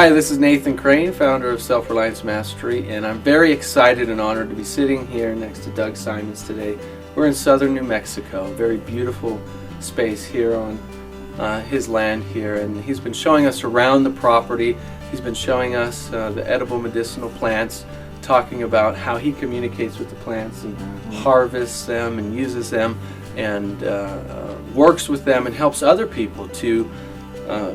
Hi, this is Nathan Crane, founder of Self-Reliance Mastery, and I'm very excited and honored to be sitting here next to Doug Simons today. We're in southern New Mexico, a very beautiful space here on his land here, and he's been showing us around the property. He's been showing us the edible medicinal plants, talking about how he communicates with the plants and harvests them and uses them and works with them and helps other people to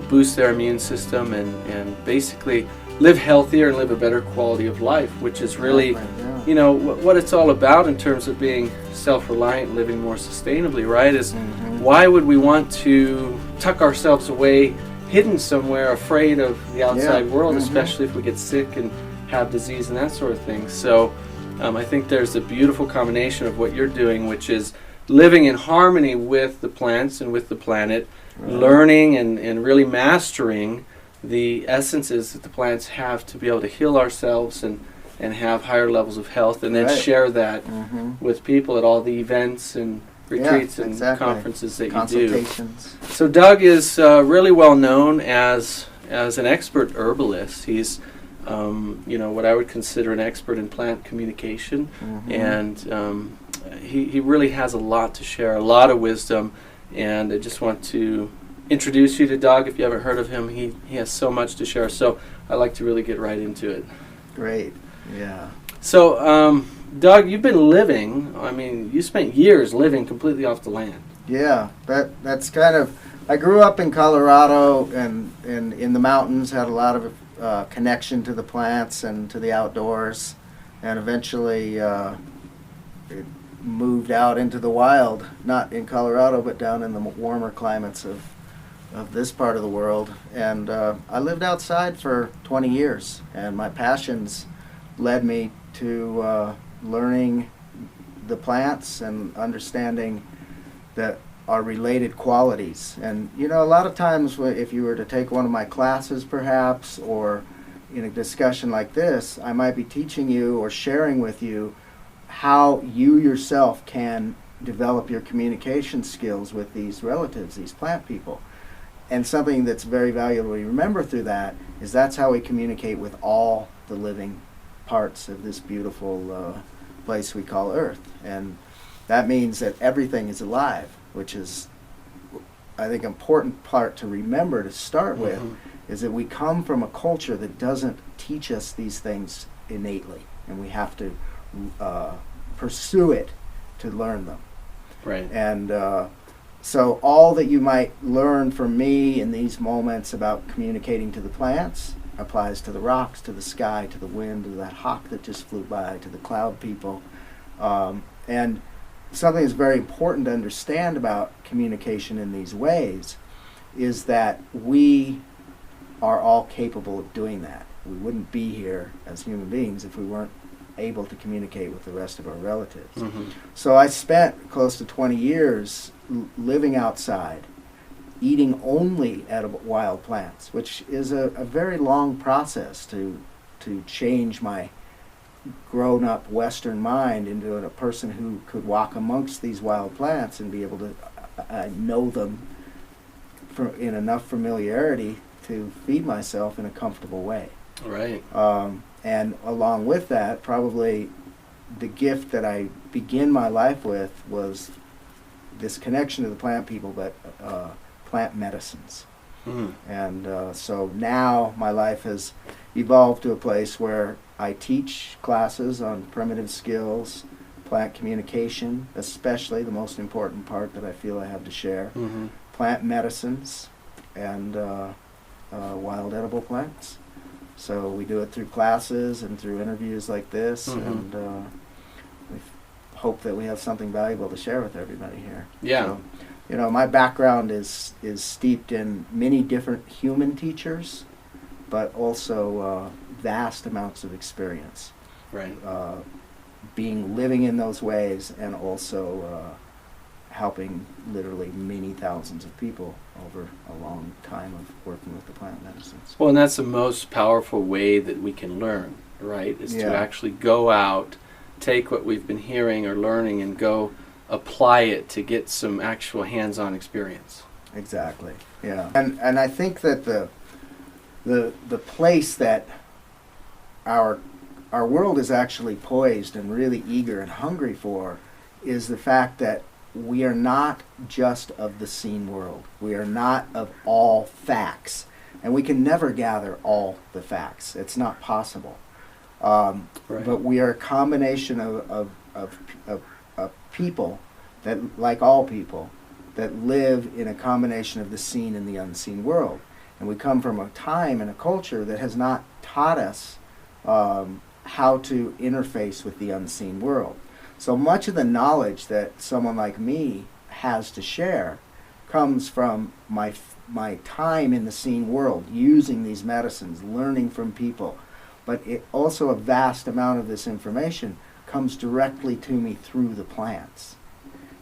boost their immune system and basically live healthier and live a better quality of life, which is really, you know, what it's all about in terms of being self-reliant, living more sustainably, right? Is why would we want to tuck ourselves away, hidden somewhere, afraid of the outside world, especially if we get sick and have disease and that sort of thing. So I think there's a beautiful combination of what you're doing, which is living in harmony with the plants and with the planet, learning and really mastering the essences that the plants have to be able to heal ourselves and have higher levels of health, and then share that with people at all the events and retreats and conferences that you do. So Doug is really well known as an expert herbalist. He's you know, what I would consider an expert in plant communication, and he really has a lot to share, a lot of wisdom, and I just want to introduce you to Doug. If you haven't heard of him, he has so much to share, so I'd like to really get right into it. Great, yeah. So, Doug, you've been living, I mean, you spent years living completely off the land. Yeah, that's kind of, I grew up in Colorado and in the mountains, had a lot of connection to the plants and to the outdoors, and eventually it moved out into the wild, not in Colorado, but down in the warmer climates of this part of the world. And I lived outside for 20 years, and my passions led me to learning the plants and understanding that are related qualities. And you know, a lot of times if you were to take one of my classes perhaps, or in a discussion like this, I might be teaching you or sharing with you how you yourself can develop your communication skills with these relatives, these plant people. And something that's very valuable to remember through that is that's how we communicate with all the living parts of this beautiful place we call Earth. And that means that everything is alive, which is, I think, an important part to remember to start with, is that we come from a culture that doesn't teach us these things innately, and we have to pursue it to learn them. Right. And so all that you might learn from me in these moments about communicating to the plants applies to the rocks, to the sky, to the wind, to that hawk that just flew by, to the cloud people. And something that's very important to understand about communication in these ways is that we are all capable of doing that. We wouldn't be here as human beings if we weren't able to communicate with the rest of our relatives. So I spent close to 20 years living outside, eating only edible wild plants, which is a very long process to change my grown-up Western mind into a person who could walk amongst these wild plants and be able to know them in enough familiarity to feed myself in a comfortable way. Right. And along with that, probably the gift that I begin my life with was this connection to the plant people, but plant medicines. And so now my life has evolved to a place where I teach classes on primitive skills, plant communication, especially the most important part that I feel I have to share, plant medicines, and wild edible plants. So we do it through classes and through interviews like this, and we hope that we have something valuable to share with everybody here. Yeah. So, you know, my background is steeped in many different human teachers, but also vast amounts of experience. Right. Living in those ways, and also helping literally many thousands of people over a long time of working with the plant medicines. Well, and that's the most powerful way that we can learn, right? Is to actually go out, take what we've been hearing or learning, and go apply it to get some actual hands-on experience. Exactly. Yeah. And I think that the place that our world is actually poised and really eager and hungry for is the fact that we are not just of the seen world. We are not of all facts. And we can never gather all the facts. It's not possible. Right. But we are a combination of people, that, like all people, that live in a combination of the seen and the unseen world. And we come from a time and a culture that has not taught us how to interface with the unseen world. So much of the knowledge that someone like me has to share comes from my time in the seen world, using these medicines, learning from people. But it also, a vast amount of this information comes directly to me through the plants.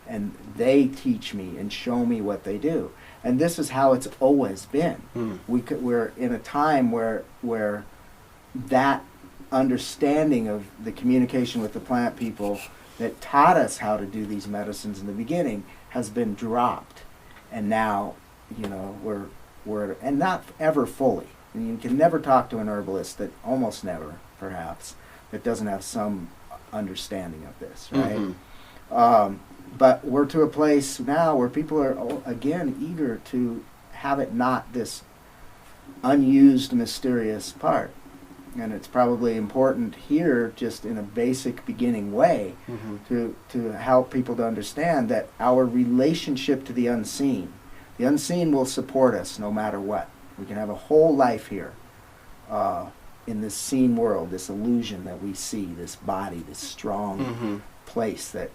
And they teach me and show me what they do. And this is how it's always been. We're in a time where that understanding of the communication with the plant people that taught us how to do these medicines in the beginning has been dropped. And now, we're and not ever fully. I mean, you can never talk to an herbalist, that almost never, perhaps, that doesn't have some understanding of this, right? But we're to a place now where people are, again, eager to have it not this unused, mysterious part. And it's probably important here, just in a basic beginning way, to help people to understand that our relationship to the unseen will support us no matter what. We can have a whole life here in this seen world, this illusion that we see, this body, this strong place that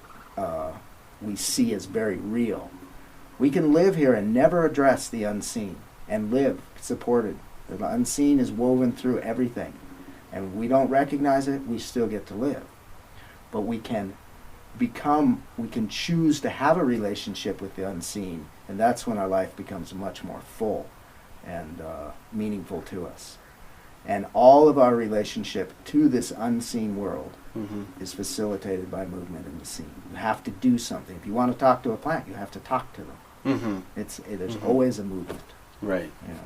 we see as very real. We can live here and never address the unseen and live supported. The unseen is woven through everything. And we don't recognize it, we still get to live. But we can choose to have a relationship with the unseen, and that's when our life becomes much more full and meaningful to us. And all of our relationship to this unseen world is facilitated by movement in the seen. You have to do something. If you want to talk to a plant, you have to talk to them. There's always a movement. Right. You know.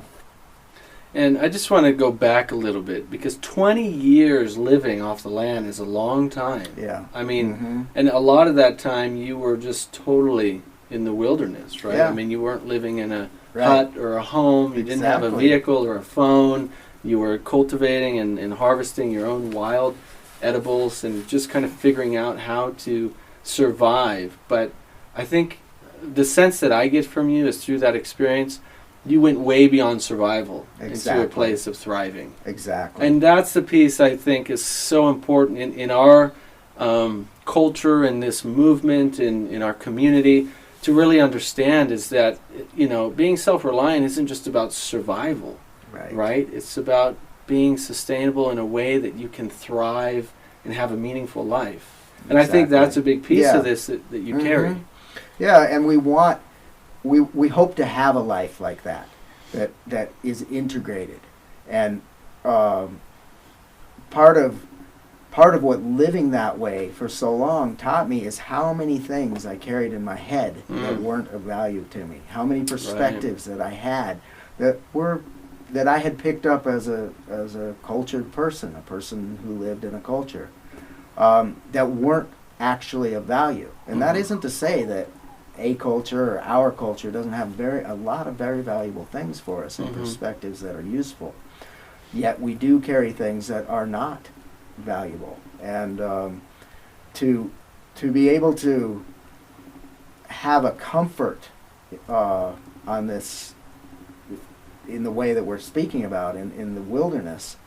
And I just want to go back a little bit, because 20 years living off the land is a long time. Yeah. I mean, and a lot of that time you were just totally in the wilderness, right? Yeah. I mean, you weren't living in a hut or a home. You didn't have a Exactly. vehicle or a phone. You were cultivating and harvesting your own wild edibles and just kind of figuring out how to survive. But I think the sense that I get from you is, through that experience, you went way beyond survival into a place of thriving. Exactly. And that's the piece I think is so important in our culture and this movement in our community to really understand, is that, being self-reliant isn't just about survival, right? It's about being sustainable in a way that you can thrive and have a meaningful life. And I think that's a big piece of this that you carry. Yeah, and we hope to have a life like that is integrated. And part of what living that way for so long taught me is how many things I carried in my head that weren't of value to me. How many perspectives that I had that I had picked up as a cultured person, a person who lived in a culture, that weren't actually of value. And that isn't to say that a culture or our culture doesn't have a lot of very valuable things for us and perspectives that are useful. Yet we do carry things that are not valuable. And to be able to have a comfort on this, in the way that we're speaking about in the wilderness,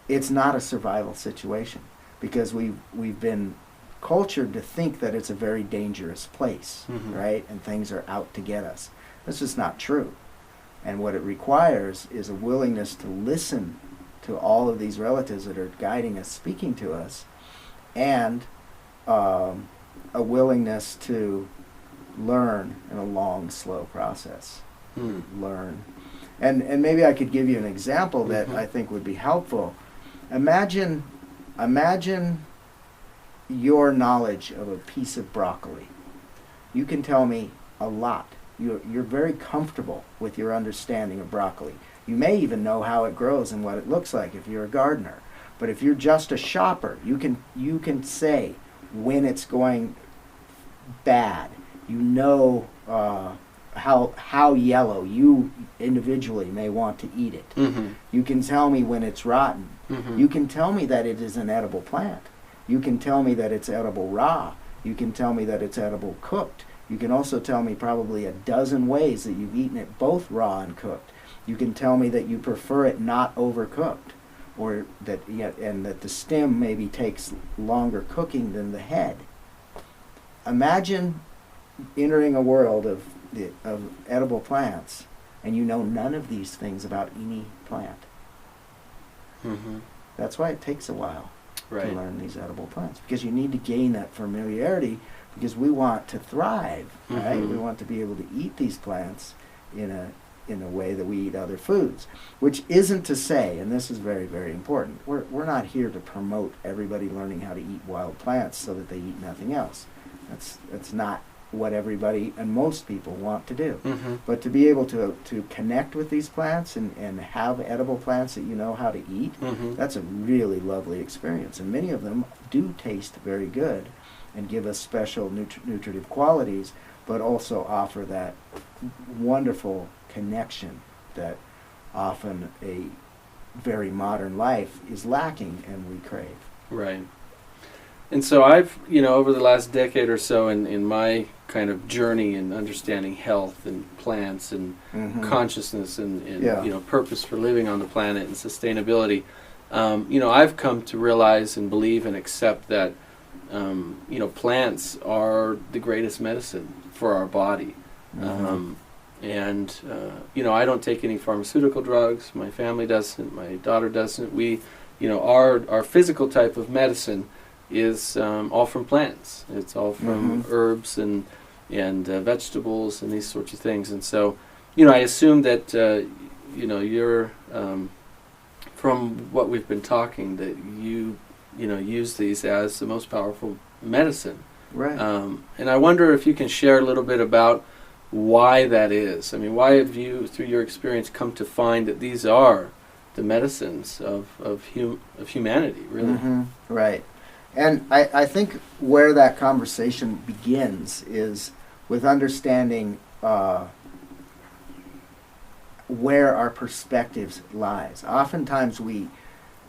it's not a survival situation, because we've been cultured to think that it's a very dangerous place, right? And things are out to get us. That's just not true. And what it requires is a willingness to listen to all of these relatives that are guiding us, speaking to us, and a willingness to learn in a long, slow process. Learn. And maybe I could give you an example that I think would be helpful. Imagine your knowledge of a piece of broccoli. You can tell me a lot. You're very comfortable with your understanding of broccoli. You may even know how it grows and what it looks like if you're a gardener. But if you're just a shopper, you can say when it's going bad. You know how yellow you individually may want to eat it. Mm-hmm. You can tell me when it's rotten. Mm-hmm. You can tell me that it is an edible plant. You can tell me that it's edible raw. You can tell me that it's edible cooked. You can also tell me probably a dozen ways that you've eaten it both raw and cooked. You can tell me that you prefer it not overcooked, or that that the stem maybe takes longer cooking than the head. Imagine entering a world of edible plants, and you know none of these things about any plant. Mm-hmm. That's why it takes a while Right. to learn these edible plants, because you need to gain that familiarity, because we want to thrive, right? Mhm. We want to be able to eat these plants in a way that we eat other foods, which isn't to say, and this is very, very important, we're not here to promote everybody learning how to eat wild plants so that they eat nothing else. That's not what everybody and most people want to do. Mm-hmm. But to be able to connect with these plants and have edible plants that you know how to eat, Mm-hmm. that's a really lovely experience. And many of them do taste very good and give us special nutritive qualities, but also offer that wonderful connection that often a very modern life is lacking and we crave. Right. And so I've, over the last decade or so in my kind of journey in understanding health and plants and Mhm. consciousness and Yeah. purpose for living on the planet and sustainability, I've come to realize and believe and accept that, plants are the greatest medicine for our body. Mhm. I don't take any pharmaceutical drugs. My family doesn't. My daughter doesn't. We, our physical type of medicine is all from plants. It's all from herbs and vegetables and these sorts of things. And so, I assume that you're from what we've been talking, that you use these as the most powerful medicine. Right. And I wonder if you can share a little bit about why that is. I mean, why have you, through your experience, come to find that these are the medicines of humanity, really? Mhm. Right. And I think where that conversation begins is with understanding where our perspectives lies. Oftentimes we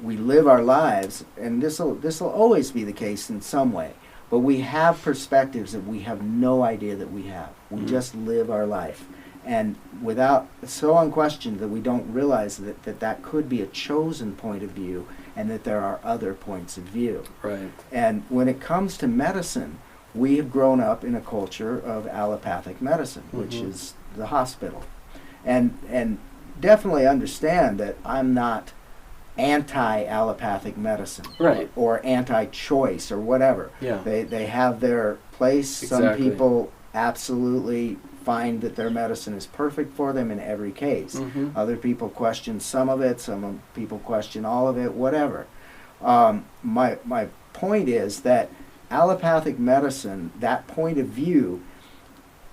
live our lives, and this will always be the case in some way, but we have perspectives that we have no idea that we have. We just live our life, and so unquestioned that we don't realize that could be a chosen point of view, and that there are other points of view. Right. And when it comes to medicine, we have grown up in a culture of allopathic medicine, which Mhm. is the hospital. And definitely understand that I'm not anti-allopathic medicine, Right. or anti-choice or whatever. Yeah. They have their place. Exactly. Some people absolutely find that their medicine is perfect for them in every case. Mhm. Other people question some of it. People question all of it. Whatever. My point is that allopathic medicine, that point of view,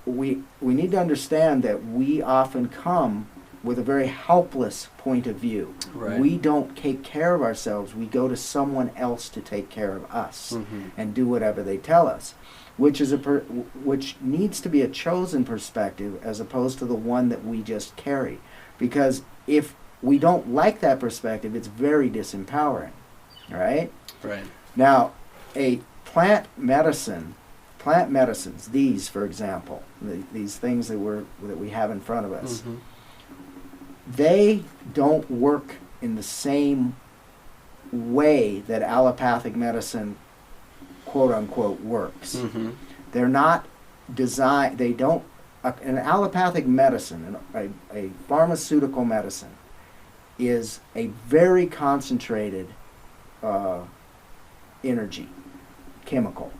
we need to understand that we often come with a very helpless point of view. Right. We don't take care of ourselves. We go to someone else to take care of us Mhm. and do whatever they tell us, which needs to be a chosen perspective as opposed to the one that we just carry. Because if we don't like that perspective, it's very disempowering. All right? Right. Now, a plant medicines, these, for example, these things that we have in front of us, Mhm. they don't work in the same way that allopathic medicine, quote unquote, works. Mhm. They're not designed, they don't, an allopathic medicine, a pharmaceutical medicine, is a very concentrated energy, chemical,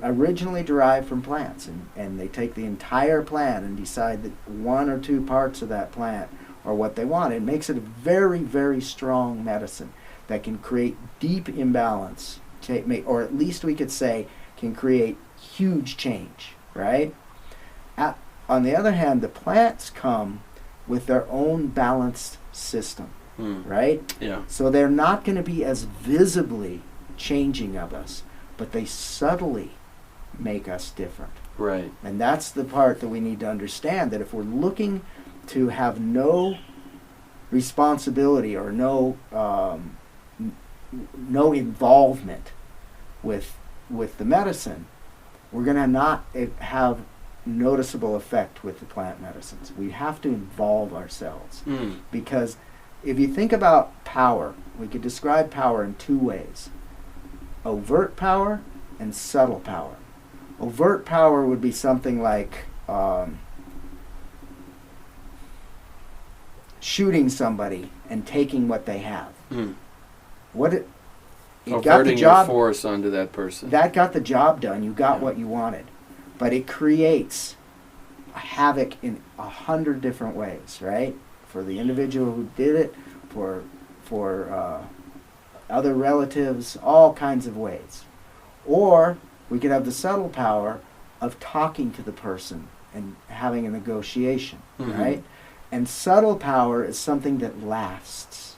originally derived from plants, and they take the entire plant and decide that one or two parts of that plant are what they want. It makes it a very, very strong medicine that can create deep imbalance, or at least we could say can create huge change, right? On the other hand, the plants come with their own balanced system, Mm. right? Yeah. So they're not going to be as visibly changing of us, but they subtly make us different. Right. And that's the part that we need to understand, that if we're looking to have no responsibility or no involvement with the medicine, we're going to not have noticeable effect with the plant medicines. We have to involve ourselves. Mm. Because if you think about power, we could describe power in two ways: overt power and subtle power. Overt power would be something like shooting somebody and taking what they have. Mm. It got the Averting your job. force onto that person. That got the job done. You got Yeah. what you wanted, but it creates havoc in 100 different ways, right? For the individual who did it, for other relatives, all kinds of ways. Or we could have the subtle power of talking to the person and having a negotiation, Mhm. right? And subtle power is something that lasts.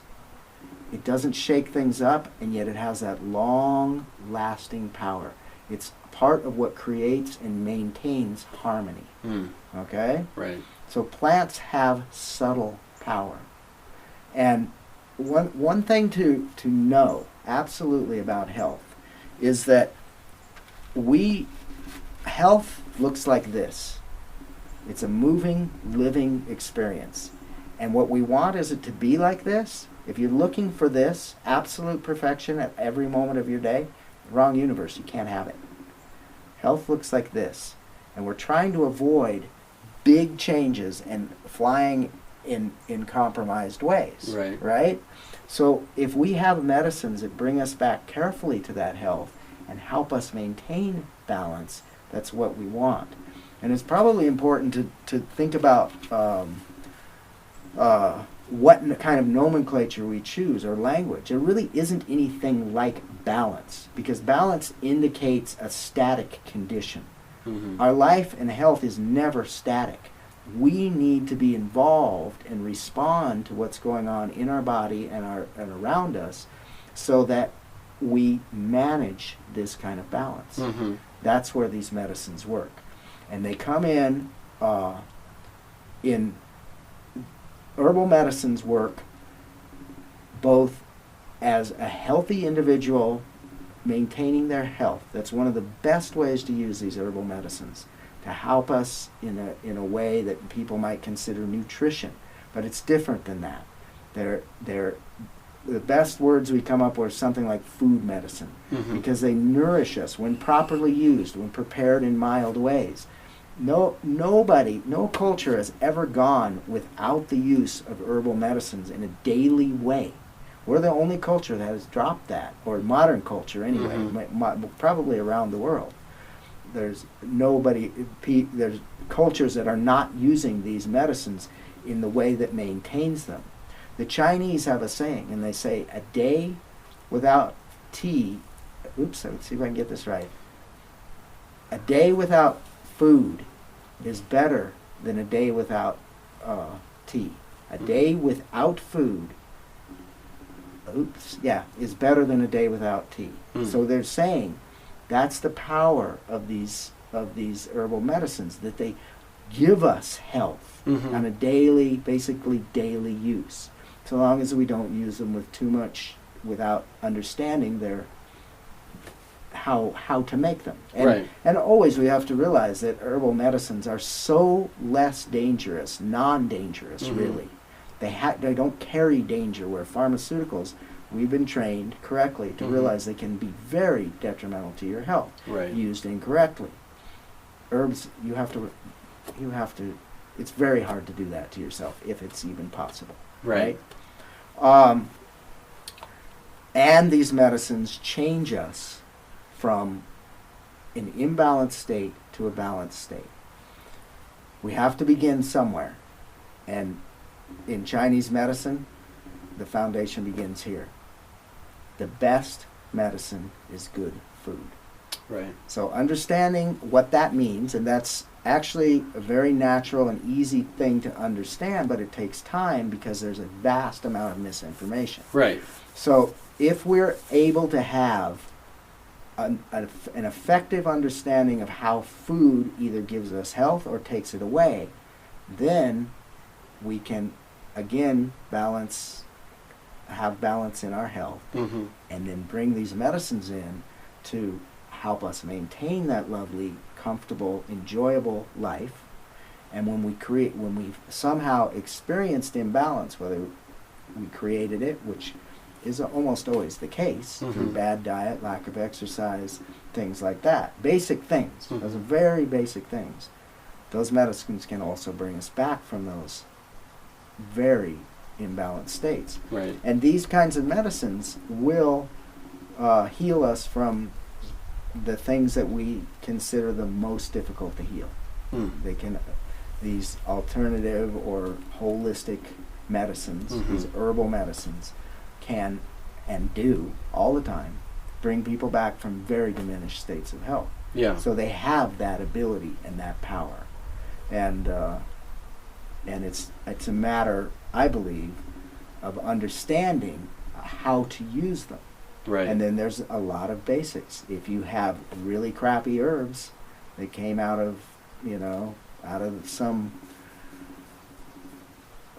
It doesn't shake things up, and yet it has that long-lasting power. It's part of what creates and maintains harmony, Mm. okay? Right. So plants have subtle power. And one thing to know absolutely about health is that health looks like this. It's a moving, living experience. And what we want is it to be like this. If you're looking for this, absolute perfection at every moment of your day, wrong universe, you can't have it. Health looks like this. And we're trying to avoid big changes and flying in compromised ways. Right. Right? So if we have medicines that bring us back carefully to that health and help us maintain balance, that's what we want. And it's probably important to think about what kind of nomenclature we choose or language. There really isn't anything like balance, because balance indicates a static condition. Mm-hmm. Our life and health is never static. We need to be involved and respond to what's going on in our body and around us, so that we manage this kind of balance. Mm-hmm. That's where these medicines work. And they come in herbal medicines work both as a healthy individual maintaining their health. That's one of the best ways to use these herbal medicines, to help us in a way that people might consider nutrition. But it's different than that. They're the best words we come up with are something like food medicine, Mm-hmm. because they nourish us when properly used, when prepared in mild ways. No culture has ever gone without the use of herbal medicines in a daily way. We're the only culture that has dropped that, or modern culture anyway, Mm-hmm. probably around the world. There's cultures that are not using these medicines in the way that maintains them. The Chinese have a saying, and they say, a day without tea, let's see if I can get this right. A day without food is better than a day without tea. A day without food, is better than a day without tea. Mm. So they're saying that's the power of these herbal medicines, that they give us health Mm-hmm. on a basically daily use, so long as we don't use them with too much without understanding how to make them. And, Right. and always we have to realize that herbal medicines are so less dangerous, non-dangerous Mhm. really. They don't carry danger, where pharmaceuticals, we've been trained correctly to Mhm. realize they can be very detrimental to your health, Right. used incorrectly. Herbs, you have to, it's very hard to do that to yourself, if it's even possible. Right. And these medicines change us from an imbalanced state to a balanced state. We have to begin somewhere. And in Chinese medicine, the foundation begins here. The best medicine is good food. Right. So understanding what that means, and that's actually a very natural and easy thing to understand, but it takes time because there's a vast amount of misinformation. Right. So if we're able to have an effective understanding of how food either gives us health or takes it away, then we can again have balance in our health, Mm-hmm. and then bring these medicines in to help us maintain that lovely, comfortable, enjoyable life. And when we've somehow experienced imbalance, whether we created it, which is almost always the case, Mm-hmm. through bad diet, lack of exercise, things like that. Basic things. Mm-hmm. Those are very basic things. Those medicines can also bring us back from those very imbalanced states. Right. And these kinds of medicines will heal us from the things that we consider the most difficult to heal. They can, these alternative or holistic medicines, Mm-hmm. these herbal medicines, can and do all the time bring people back from very diminished states of health. Yeah. So they have that ability and that power, and it's a matter, I believe, of understanding how to use them. Right. And then there's a lot of basics. If you have really crappy herbs that came out of some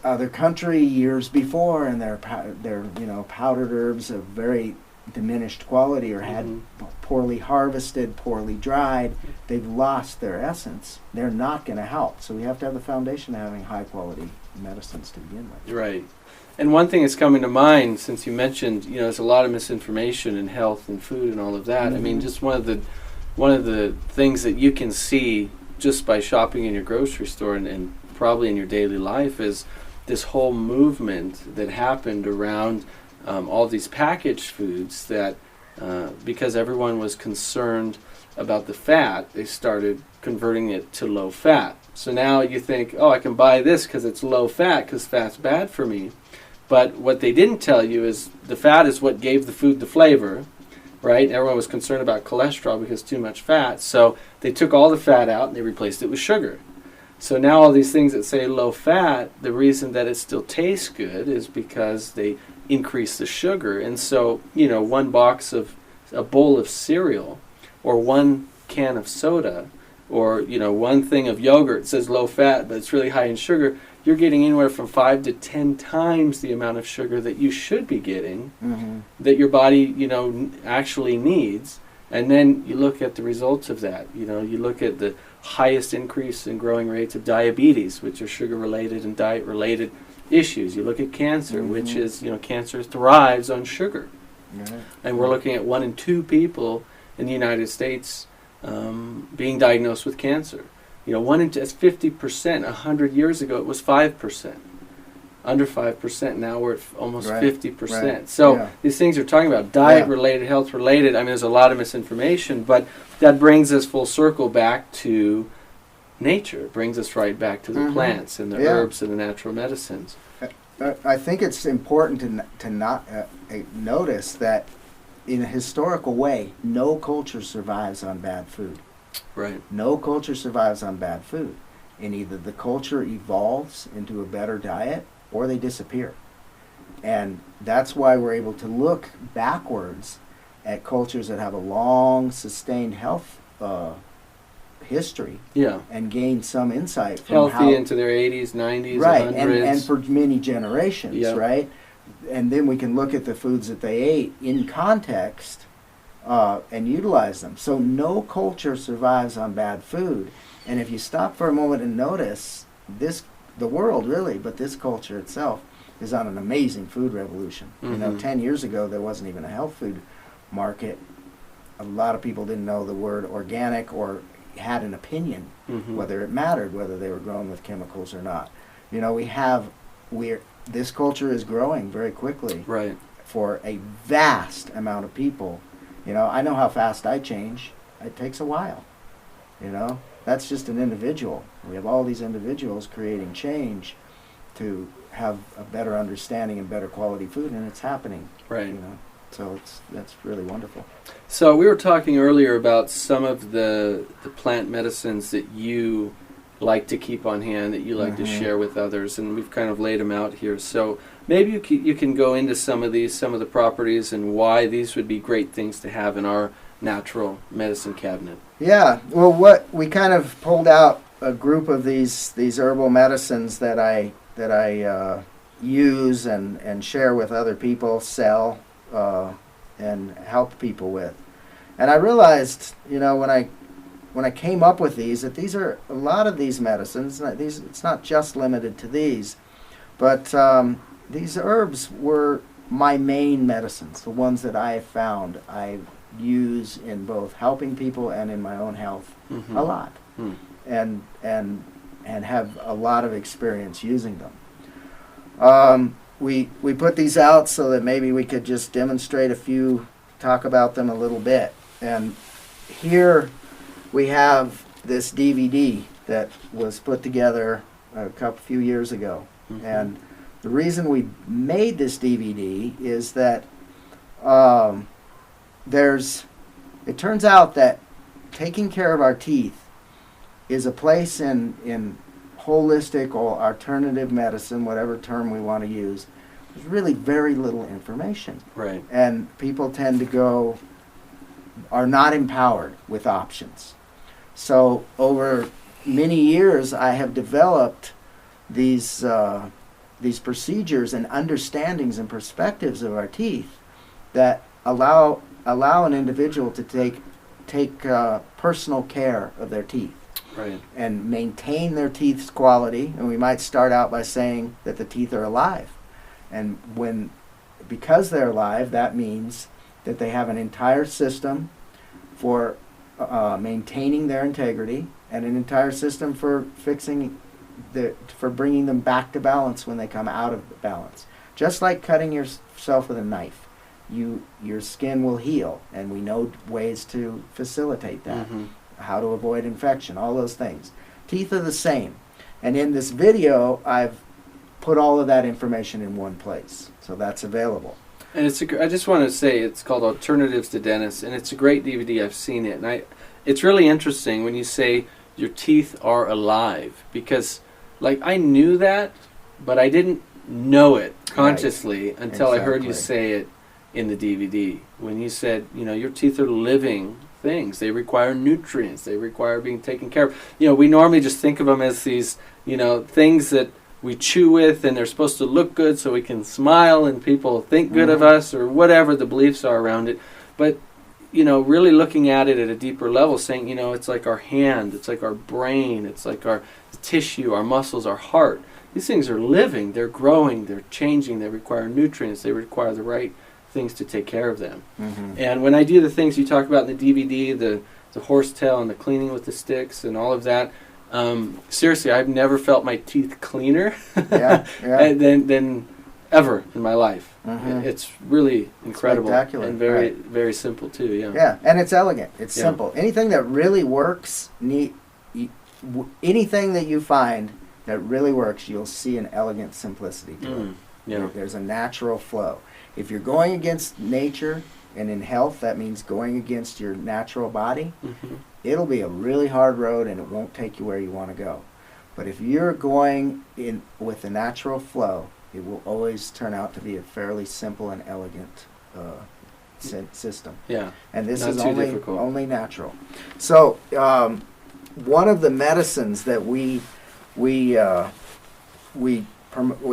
other country years before, and they're powdered herbs of very diminished quality, or had Mhm. poorly harvested, poorly dried, they've lost their essence. They're not going to help. So we have to have the foundation of having high quality medicines to begin with. Right. And one thing that's coming to mind, since you mentioned, there's a lot of misinformation in health and food and all of that. I mean, Mhm. just one of the things that you can see just by shopping in your grocery store and probably in your daily life is this whole movement that happened around all these packaged foods that, because everyone was concerned about the fat, they started converting it to low fat. So now you think, oh, I can buy this because it's low fat, because fat's bad for me. But what they didn't tell you is the fat is what gave the food the flavor, right? Everyone was concerned about cholesterol because too much fat. So they took all the fat out and they replaced it with sugar. So now all these things that say low fat, the reason that it still tastes good is because they increase the sugar. And so, one box of a bowl of cereal, or one can of soda, or, one thing of yogurt says low fat, but it's really high in sugar, you're getting anywhere from 5 to 10 times the amount of sugar that you should be getting, Mm-hmm. that your body, actually needs. And then you look at the results of that. You look at the highest increase in growing rates of diabetes, which are sugar-related and diet-related issues. You look at cancer, Mhm. which is, cancer thrives on sugar. Right. And we're looking at 1 in 2 people in the United States being diagnosed with cancer. 1 in 2, that's 50%. 100 years ago, it was 5%. Under 5%. Now we're at almost Right, 50%. right, So yeah. these things are talking about diet-related, health-related. I mean, there's a lot of misinformation, but that brings us full circle back to nature. It brings us right back to the Mhm. plants and the Yeah. herbs and the natural medicines. I think it's important to not notice that in a historical way, no culture survives on bad food. Right. No culture survives on bad food. And either the culture evolves into a better diet or they disappear. And that's why we're able to look backwards at cultures that have a long, sustained health history Yeah. and gain some insight from Healthy how... into their 80s, 90s, Right, 100s. and for many generations, Yep. right? And then we can look at the foods that they ate in context and utilize them. So no culture survives on bad food. And if you stop for a moment and notice, the world really, but this culture itself, is on an amazing food revolution. Mhm. 10 years ago, there wasn't even a health food market. A lot of people didn't know the word organic or had an opinion Mhm. whether it mattered whether they were grown with chemicals or not. This culture is growing very quickly Right. for a vast amount of people. I know how fast I change. It takes a while. That's just an individual. We have all these individuals creating change to have a better understanding and better quality food, and it's happening. Right. So that's really wonderful. So we were talking earlier about some of the plant medicines that you like to keep on hand, that you like to share with others, and we've kind of laid them out here. So maybe you can go into some of the properties and why these would be great things to have in our natural medicine cabinet. Yeah, well, what we kind of pulled out a group of these herbal medicines that I use and share with other people, sell, and help people with. And I realized, when I came up with these, that these are a lot of these medicines. It's not just limited to these, but these herbs were my main medicines, the ones that I have found I use in both helping people and in my own health a lot, and have a lot of experience using them. We put these out so that maybe we could just demonstrate a few, talk about them a little bit. And here we have this DVD that was put together a few years ago. And the reason we made this DVD is that it turns out that taking care of our teeth is a place in holistic or alternative medicine, whatever term we want to use. There's really very little information. Right. And people tend to are not empowered with options. So over many years, I have developed these procedures and understandings and perspectives of our teeth that allow an individual to take personal care of their teeth. Right. And maintain their teeth's quality. And we might start out by saying that the teeth are alive. And because they're alive, that means that they have an entire system for maintaining their integrity, and an entire system for for bringing them back to balance when they come out of balance. Just like cutting yourself with a knife, your skin will heal, and we know ways to facilitate that. How to avoid infection, all those things. Teeth are the same. And in this video, I've put all of that information in one place. So that's available. And I just want to say it's called Alternatives to Dentists, and it's a great DVD. I've seen it. And it's really interesting when you say your teeth are alive, because I knew that, but I didn't know it consciously until I heard you say it in the DVD. When you said, your teeth are living things. They require nutrients. They require being taken care of. We normally just think of them as these, things that we chew with, and they're supposed to look good so we can smile and people think good of us, or whatever the beliefs are around it. But, really looking at it at a deeper level, saying, it's like our hand, it's like our brain, it's like our tissue, our muscles, our heart. These things are living. They're growing. They're changing. They require nutrients. They require the right things to take care of them. And when I do the things you talk about in the DVD, the horsetail and the cleaning with the sticks and all of that, seriously, I've never felt my teeth cleaner than ever in my life. It's really incredible. Spectacular. And very, very simple too. Yeah, and it's elegant. It's simple. Anything that really works, anything that you find that really works, you'll see an elegant simplicity to it. Yeah. There's a natural flow. If you're going against nature, and in health, that means going against your natural body, it'll be a really hard road, and it won't take you where you want to go. But if you're going in with the natural flow, it will always turn out to be a fairly simple and elegant system. Yeah. And this Not is too only natural. So one of the medicines that we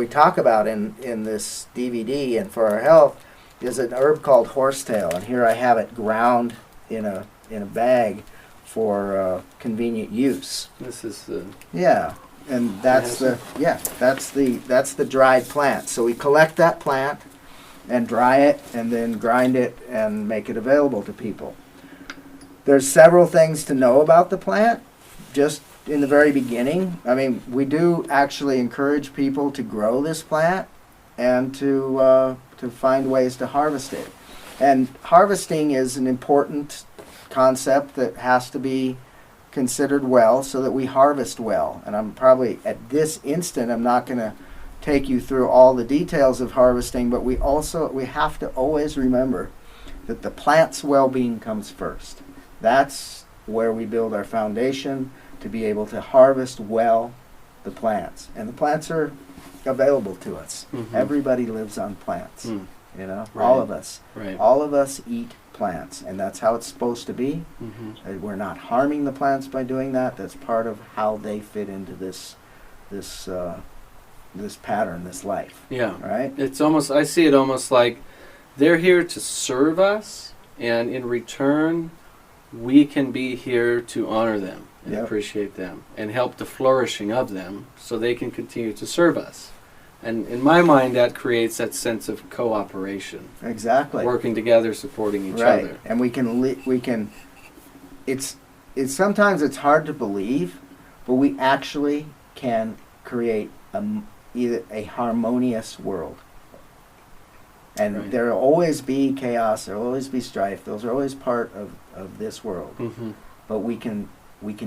talk about in this DVD and for our health is an herb called horsetail, and here I have it ground in a bag for convenient use. This is and that's the dried plant. So we collect that plant and dry it and then grind it and make it available to people. There's several things to know about the plant. Just in the very beginning, we do actually encourage people to grow this plant and to find ways to harvest it. And harvesting is an important concept that has to be considered well so that we harvest well. And I'm probably, at this instant, I'm not going to take you through all the details of harvesting, but we have to always remember that the plant's well-being comes first. That's where we build our foundation to be able to harvest well the plants. And the plants are available to us. Mhm. Everybody lives on plants. Mm. You know, Right. all of us. Right. All of us eat plants, and that's how it's supposed to be. Mhm. We're not harming the plants by doing that. That's part of how they fit into this pattern, this life. Yeah. Right? It's almost, I see it almost like they're here to serve us, and in return, we can be here to honor them and Yep. appreciate them and help the flourishing of them so they can continue to serve us. And in my mind, that creates that sense of cooperation, Exactly. working together, supporting each Right. other. And we can. It's sometimes it's hard to believe, but we actually can create either a harmonious world. And Right. there will always be chaos. There will always be strife. Those are always part of this world. Mm-hmm. But we can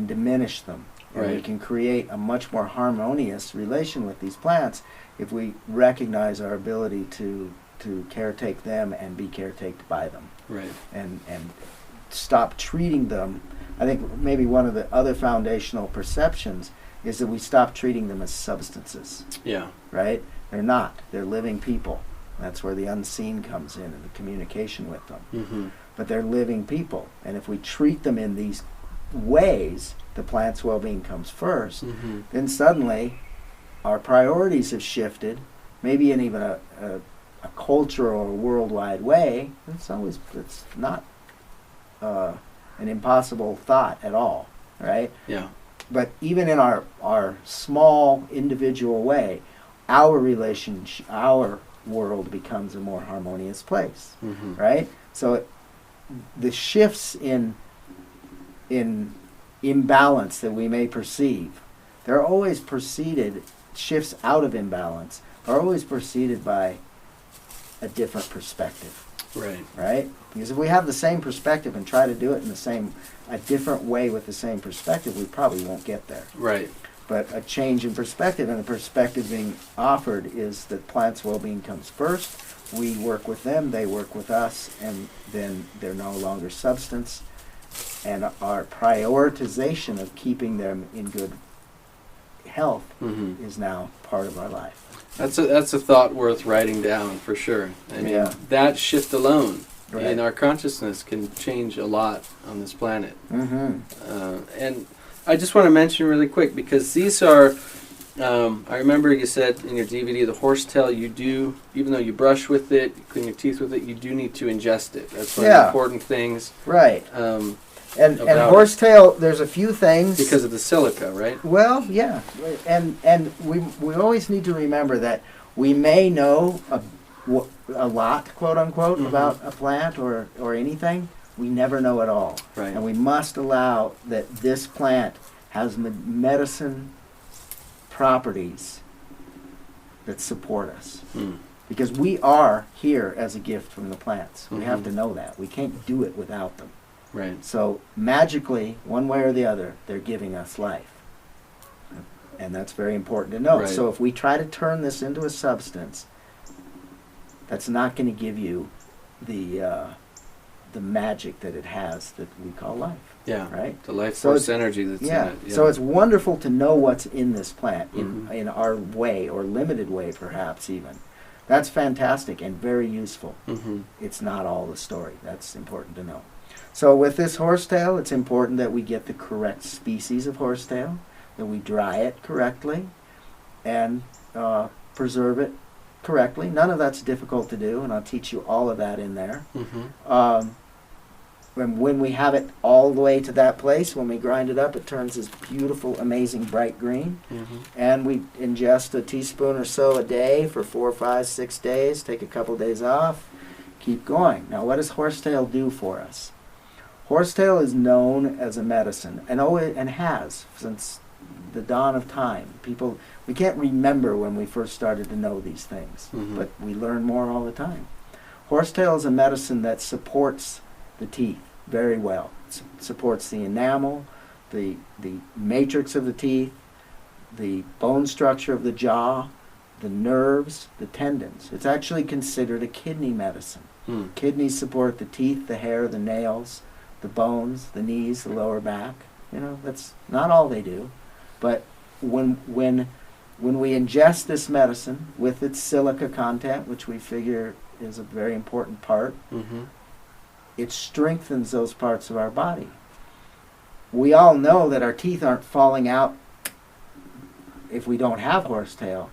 diminish them, and we Right. can create a much more harmonious relation with these plants if we recognize our ability to caretake them and be caretaked by them, Right. and stop treating them. I think maybe one of the other foundational perceptions is that we stop treating them as substances, Yeah. right? They're not. They're living people. That's where the unseen comes in and the communication with them. Mm-hmm. But they're living people. And if we treat them in these ways, the plant's well-being comes first, Mm-hmm. then suddenly our priorities have shifted, maybe in even a cultural or worldwide way. It's not an impossible thought at all, right? Yeah. But even in our small individual way, our world becomes a more harmonious place, Mm-hmm. right? So the shifts in imbalance that we may perceive, they're always preceded, shifts out of imbalance are always preceded by a different perspective, Right. right? Because if we have the same perspective and try to do it in a different way with the same perspective, we probably won't get there. Right. But a change in perspective, and the perspective being offered is that plants' well-being comes first. We work with them, they work with us, and then they're no longer substance. And our prioritization of keeping them in good health Mm-hmm. is now part of our life. That's a thought worth writing down for sure. I mean, Yeah. that shift alone Right. in our consciousness can change a lot on this planet. Mm-hmm. And I just want to mention really quick, because these are, I remember you said in your DVD, the horsetail, you do, even though you brush with it, you clean your teeth with it, you do need to ingest it. That's one of the Yeah. important things. Right. And About horsetail, there's a few things. Because of the silica, right? Well, yeah, and we always need to remember that we may know a lot, quote unquote, Mhm. about a plant or anything. We never know it all, Right. and we must allow that this plant has medicine properties that support us, Mm. because we are here as a gift from the plants. We have Mhm. to know that. We can't do it without them. Right. So magically, one way or the other, they're giving us life. And that's very important to know. Right. So if we try to turn this into a substance, that's not going to give you the magic that it has that we call life, Yeah. right? The life So force it's- energy that's Yeah. in it. So it's wonderful to know what's in this plant, Mhm. in our way, or limited way perhaps even. That's fantastic and very useful. Mm-hmm. It's not all the story. That's important to know. So with this horsetail, it's important that we get the correct species of horsetail, that we dry it correctly, and preserve it correctly. None of that's difficult to do, and I'll teach you all of that in there. Mm-hmm. When we have it all the way to that place, when we grind it up, it turns this beautiful, amazing, bright green. Mm-hmm. And we ingest a teaspoon or so a day for 4, 5, 6 days, take a couple days off, keep going. Now, what does horsetail do for us? Horsetail is known as a medicine, and has since the dawn of time. We can't remember when we first started to know these things, Mhm. but we learn more all the time. Horsetail is a medicine that supports the teeth very well. It supports the enamel, the matrix of the teeth, the bone structure of the jaw, the nerves, the tendons. It's actually considered a kidney medicine. Kidneys support the teeth, the hair, the nails, the bones, the knees, the lower back. You know, that's not all they do. But when we ingest this medicine with its silica content, which we figure is a very important part, it strengthens those parts of our body. We all know that our teeth aren't falling out if we don't have horsetail,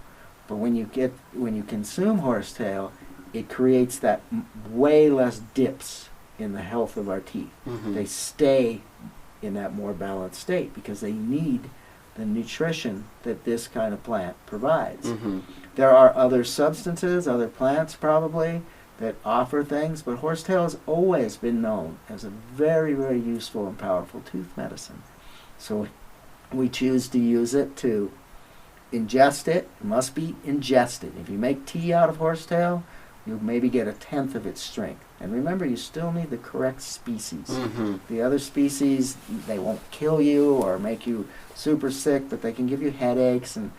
but when you consume horsetail, it creates that way less dips in the health of our teeth. They stay in that more balanced state because they need the nutrition that this kind of plant provides. There are other substances, other plants probably, that offer things, but horsetail has always been known as a very, very useful and powerful tooth medicine. So we choose to use it to ingest it. It must be ingested. If you make tea out of horsetail, you maybe get 1/10 of its strength. And remember, you still need the correct species. The other species, they won't kill you or make you super sick, but they can give you headaches and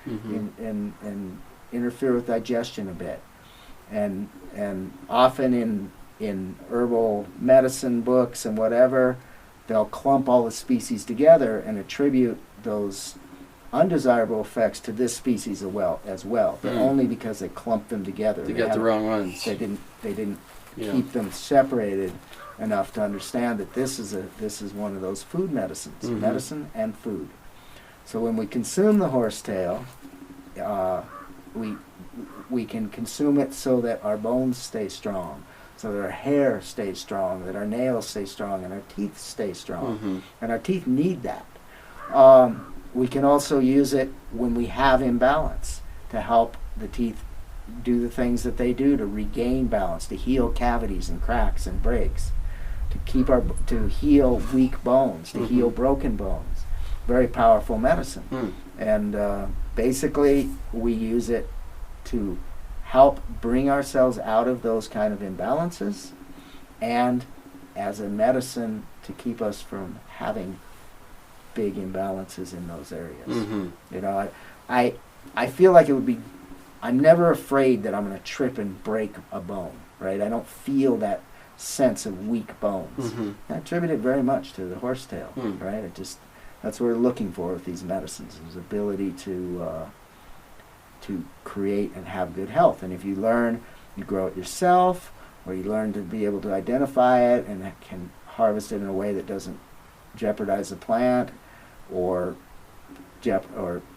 interfere with digestion a bit. And often in herbal medicine books and whatever, they'll clump all the species together and attribute those undesirable effects to this species as well, but only because they clumped them together. They got the wrong ones. They didn't keep them separated enough to understand that this is one of those food medicines, medicine and food. So when we consume the horsetail, we can consume it so that our bones stay strong, so that our hair stays strong, that our nails stay strong, and our teeth stay strong. And our teeth need that. We can also use it when we have imbalance to help the teeth do the things that they do to regain balance, to heal cavities and cracks and breaks, to heal weak bones, to heal broken bones. Very powerful medicine. And basically we use it to help bring ourselves out of those kind of imbalances, and as a medicine to keep us from having big imbalances in those areas. You know, I feel like it would be, I'm never afraid that I'm going to trip and break a bone, right? I don't feel that sense of weak bones. I attribute it very much to the horsetail, right? That's what we're looking for with these medicines, is ability to create and have good health. And if you learn, you grow it yourself, or you learn to be able to identify it and can harvest it in a way that doesn't jeopardize the plant, or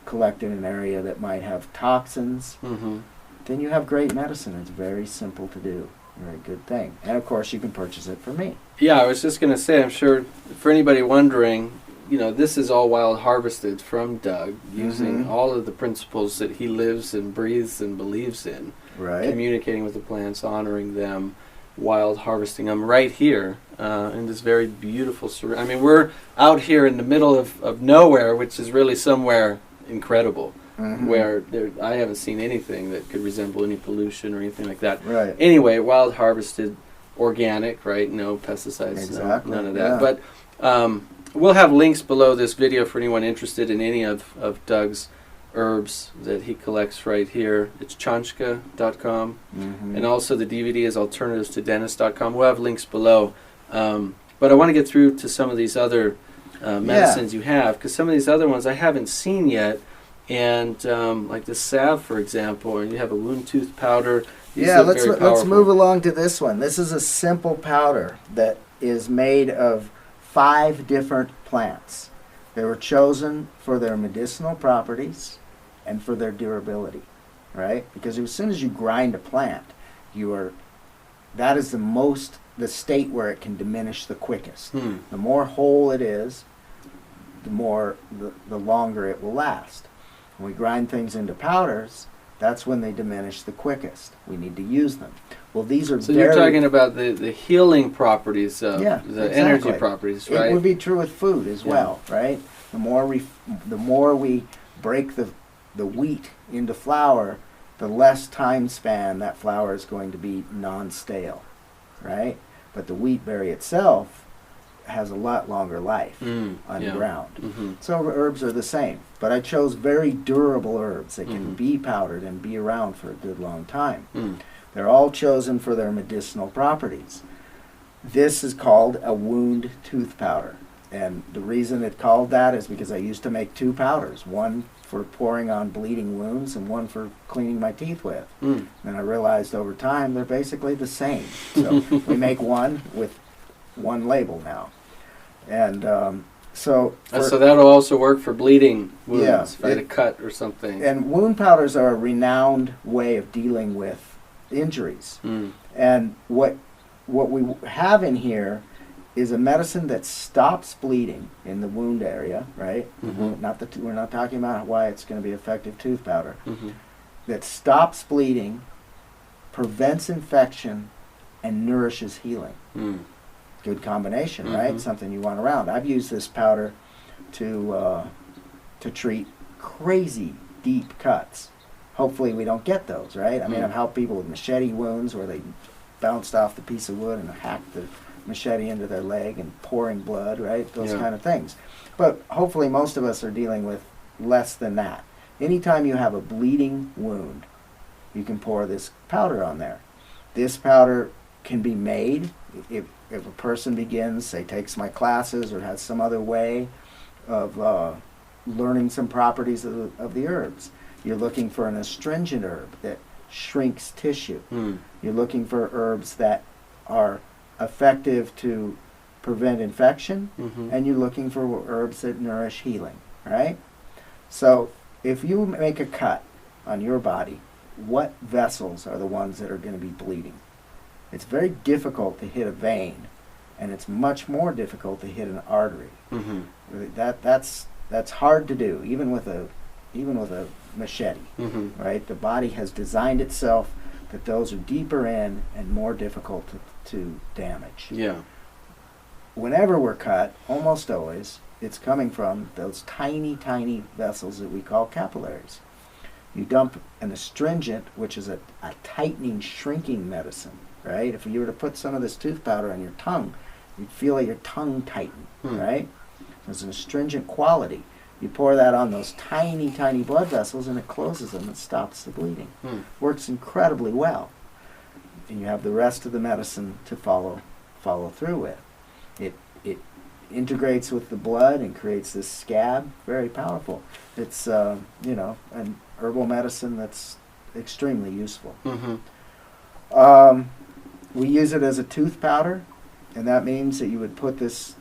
collect in an area that might have toxins, then you have great medicine. It's very simple to do. Very good thing. And of course you can purchase it from me. Yeah, I was just going to say, I'm sure for anybody wondering, you know, this is all wild harvested from Doug, using all of the principles that he lives and breathes and believes in. Right. Communicating with the plants, honoring them, wild harvesting them right here in this very beautiful I mean, we're out here in the middle of nowhere, which is really somewhere incredible, where I haven't seen anything that could resemble any pollution or anything like that. Right. Anyway, wild harvested, organic, right? No pesticides, Exactly. none of that. Yeah. But we'll have links below this video for anyone interested in any of Doug's herbs that he collects right here. It's chanchka.com, and also the DVD is alternativestodentist.com. We'll have links below. But I want to get through to some of these other medicines you have, because some of these other ones I haven't seen yet. And like the salve, for example, and you have a wound tooth powder. Let's move along to this one. This is a simple powder that is made of 5 different plants. They were chosen for their medicinal properties and for their durability, right? Because as soon as you grind a plant, that is the state where it can diminish the quickest. The more whole it is, the longer it will last. When we grind things into powders, that's when they diminish the quickest. We need to use them. Well, these are you're talking about the healing properties of exactly. Energy properties, right? It would be true with food as well, right? The more we break the wheat into flour, the less time span that flour is going to be non-stale, right? But the wheat berry itself has a lot longer life Yeah. underground. Mm-hmm. So herbs are the same, but I chose very durable herbs that can be powdered and be around for a good long time. Mm. They're all chosen for their medicinal properties. This is called a wound tooth powder. And the reason it's called that is because I used to make two powders, one for pouring on bleeding wounds and one for cleaning my teeth with. Mm. And I realized over time they're basically the same. So we make one with one label now. And so that'll also work for bleeding wounds, Yeah, if I had a cut or something. and wound powders are a renowned way of dealing with injuries. Mm. And what we have in here is a medicine that stops bleeding in the wound area, right? Mhm. We're not talking about why it's going to be effective tooth powder. Mhm. That stops bleeding, prevents infection, and nourishes healing. Mm. Good combination, right? Mhm. Something you want around. I've used this powder to treat crazy deep cuts. Hopefully we don't get those, right? I mean, I've helped people with machete wounds where they bounced off the piece of wood and hacked the machete into their leg and pouring blood, right? Those Yeah. kind of things. But hopefully most of us are dealing with less than that. Anytime you have a bleeding wound, you can pour this powder on there. This powder can be made if a person begins, say, takes my classes or has some other way of learning some properties of the herbs. You're looking for an astringent herb that shrinks tissue. Mm. You're looking for herbs that are effective to prevent infection, Mhm. and you're looking for herbs that nourish healing, right? So if you make a cut on your body, what vessels are the ones that are going to be bleeding? It's very difficult to hit a vein, and it's much more difficult to hit an artery. Mhm. That's hard to do, even with a machete, Mhm. right? The body has designed itself that those are deeper in and more difficult to damage. Yeah. Whenever we're cut, almost always, it's coming from those tiny, tiny vessels that we call capillaries. You dump an astringent, which is a tightening, shrinking medicine, right? If you were to put some of this tooth powder on your tongue, you'd feel like your tongue tighten, right? There's an astringent quality. You pour that on those tiny, tiny blood vessels and it closes them and stops the bleeding. Works incredibly well. And you have the rest of the medicine to follow through with. It integrates with the blood and creates this scab. Very powerful. It's an herbal medicine that's extremely useful. Mhm. We use it as a tooth powder, and that means that you would put this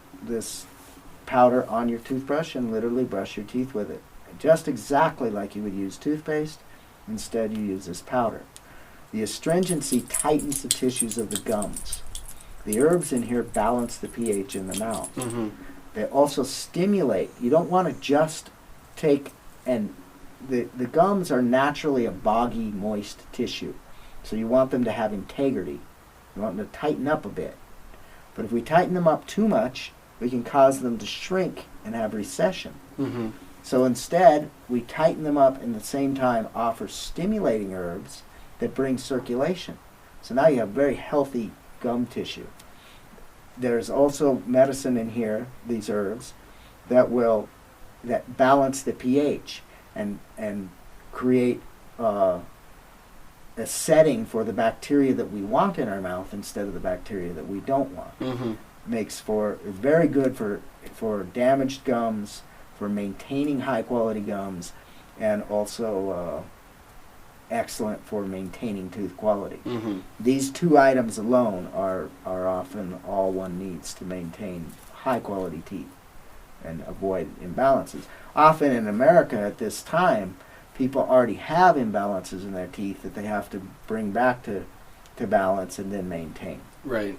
powder on your toothbrush and literally brush your teeth with it. Just exactly like you would use toothpaste. Instead, you use this powder. The astringency tightens the tissues of the gums. The herbs in here balance the pH in the mouth. Mhm. They also stimulate. You don't want to just take the gums are naturally a boggy, moist tissue. So you want them to have integrity. You want them to tighten up a bit. But if we tighten them up too much, we can cause them to shrink and have recession. Mhm. So instead, we tighten them up and at the same time offer stimulating herbs that bring circulation. So now you have very healthy gum tissue. There's also medicine in here, these herbs, that balance the pH and create a setting for the bacteria that we want in our mouth instead of the bacteria that we don't want. Mhm. Makes for very good for damaged gums, for maintaining high quality gums, and also excellent for maintaining tooth quality. Mhm. These two items alone are often all one needs to maintain high quality teeth and avoid imbalances. Often in America at this time, people already have imbalances in their teeth that they have to bring back to balance and then maintain. Right.